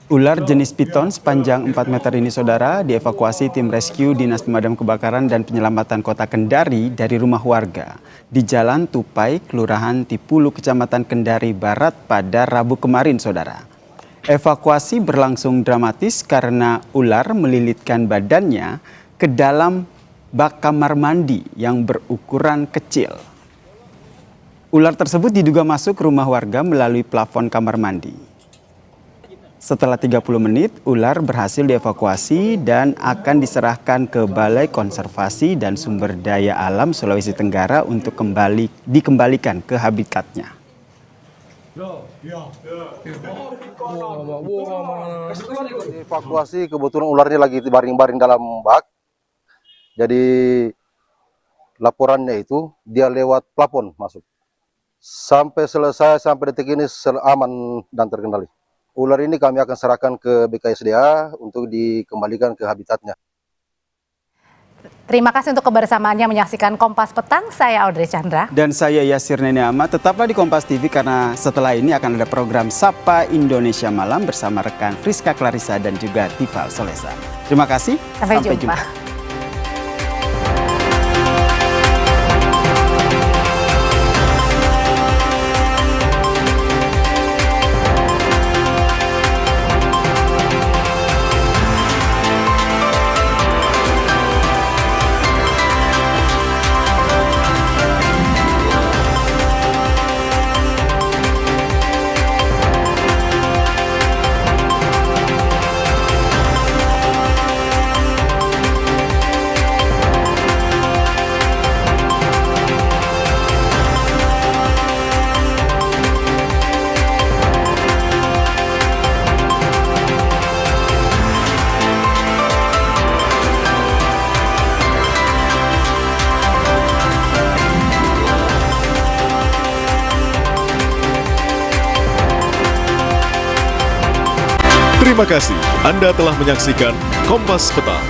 Ular jenis piton sepanjang 4 meter ini, Saudara, dievakuasi tim rescue Dinas Pemadam Kebakaran dan Penyelamatan Kota Kendari dari rumah warga di Jalan Tupai, Kelurahan Tipulu, Kecamatan Kendari Barat pada Rabu kemarin, Saudara. Evakuasi berlangsung dramatis karena ular melilitkan badannya ke dalam bak kamar mandi yang berukuran kecil. Ular tersebut diduga masuk rumah warga melalui plafon kamar mandi. Setelah 30 menit, ular berhasil dievakuasi dan akan diserahkan ke Balai Konservasi dan Sumber Daya Alam Sulawesi Tenggara untuk dikembalikan ke habitatnya. Evakuasi, kebetulan ularnya lagi baring-baring dalam bak. Jadi laporannya itu dia lewat plafon masuk. Sampai selesai, sampai detik ini aman dan terkendali. Ular ini kami akan serahkan ke BKSDA untuk dikembalikan ke habitatnya. Terima kasih untuk kebersamaannya menyaksikan Kompas Petang. Saya Audrey Chandra. Dan saya Yasir Nene Ahmad. Tetaplah di Kompas TV karena setelah ini akan ada program Sapa Indonesia Malam bersama rekan Friska Clarissa dan juga Tifal Solesa. Terima kasih. Sampai jumpa. Terima kasih Anda telah menyaksikan Kompas Petang.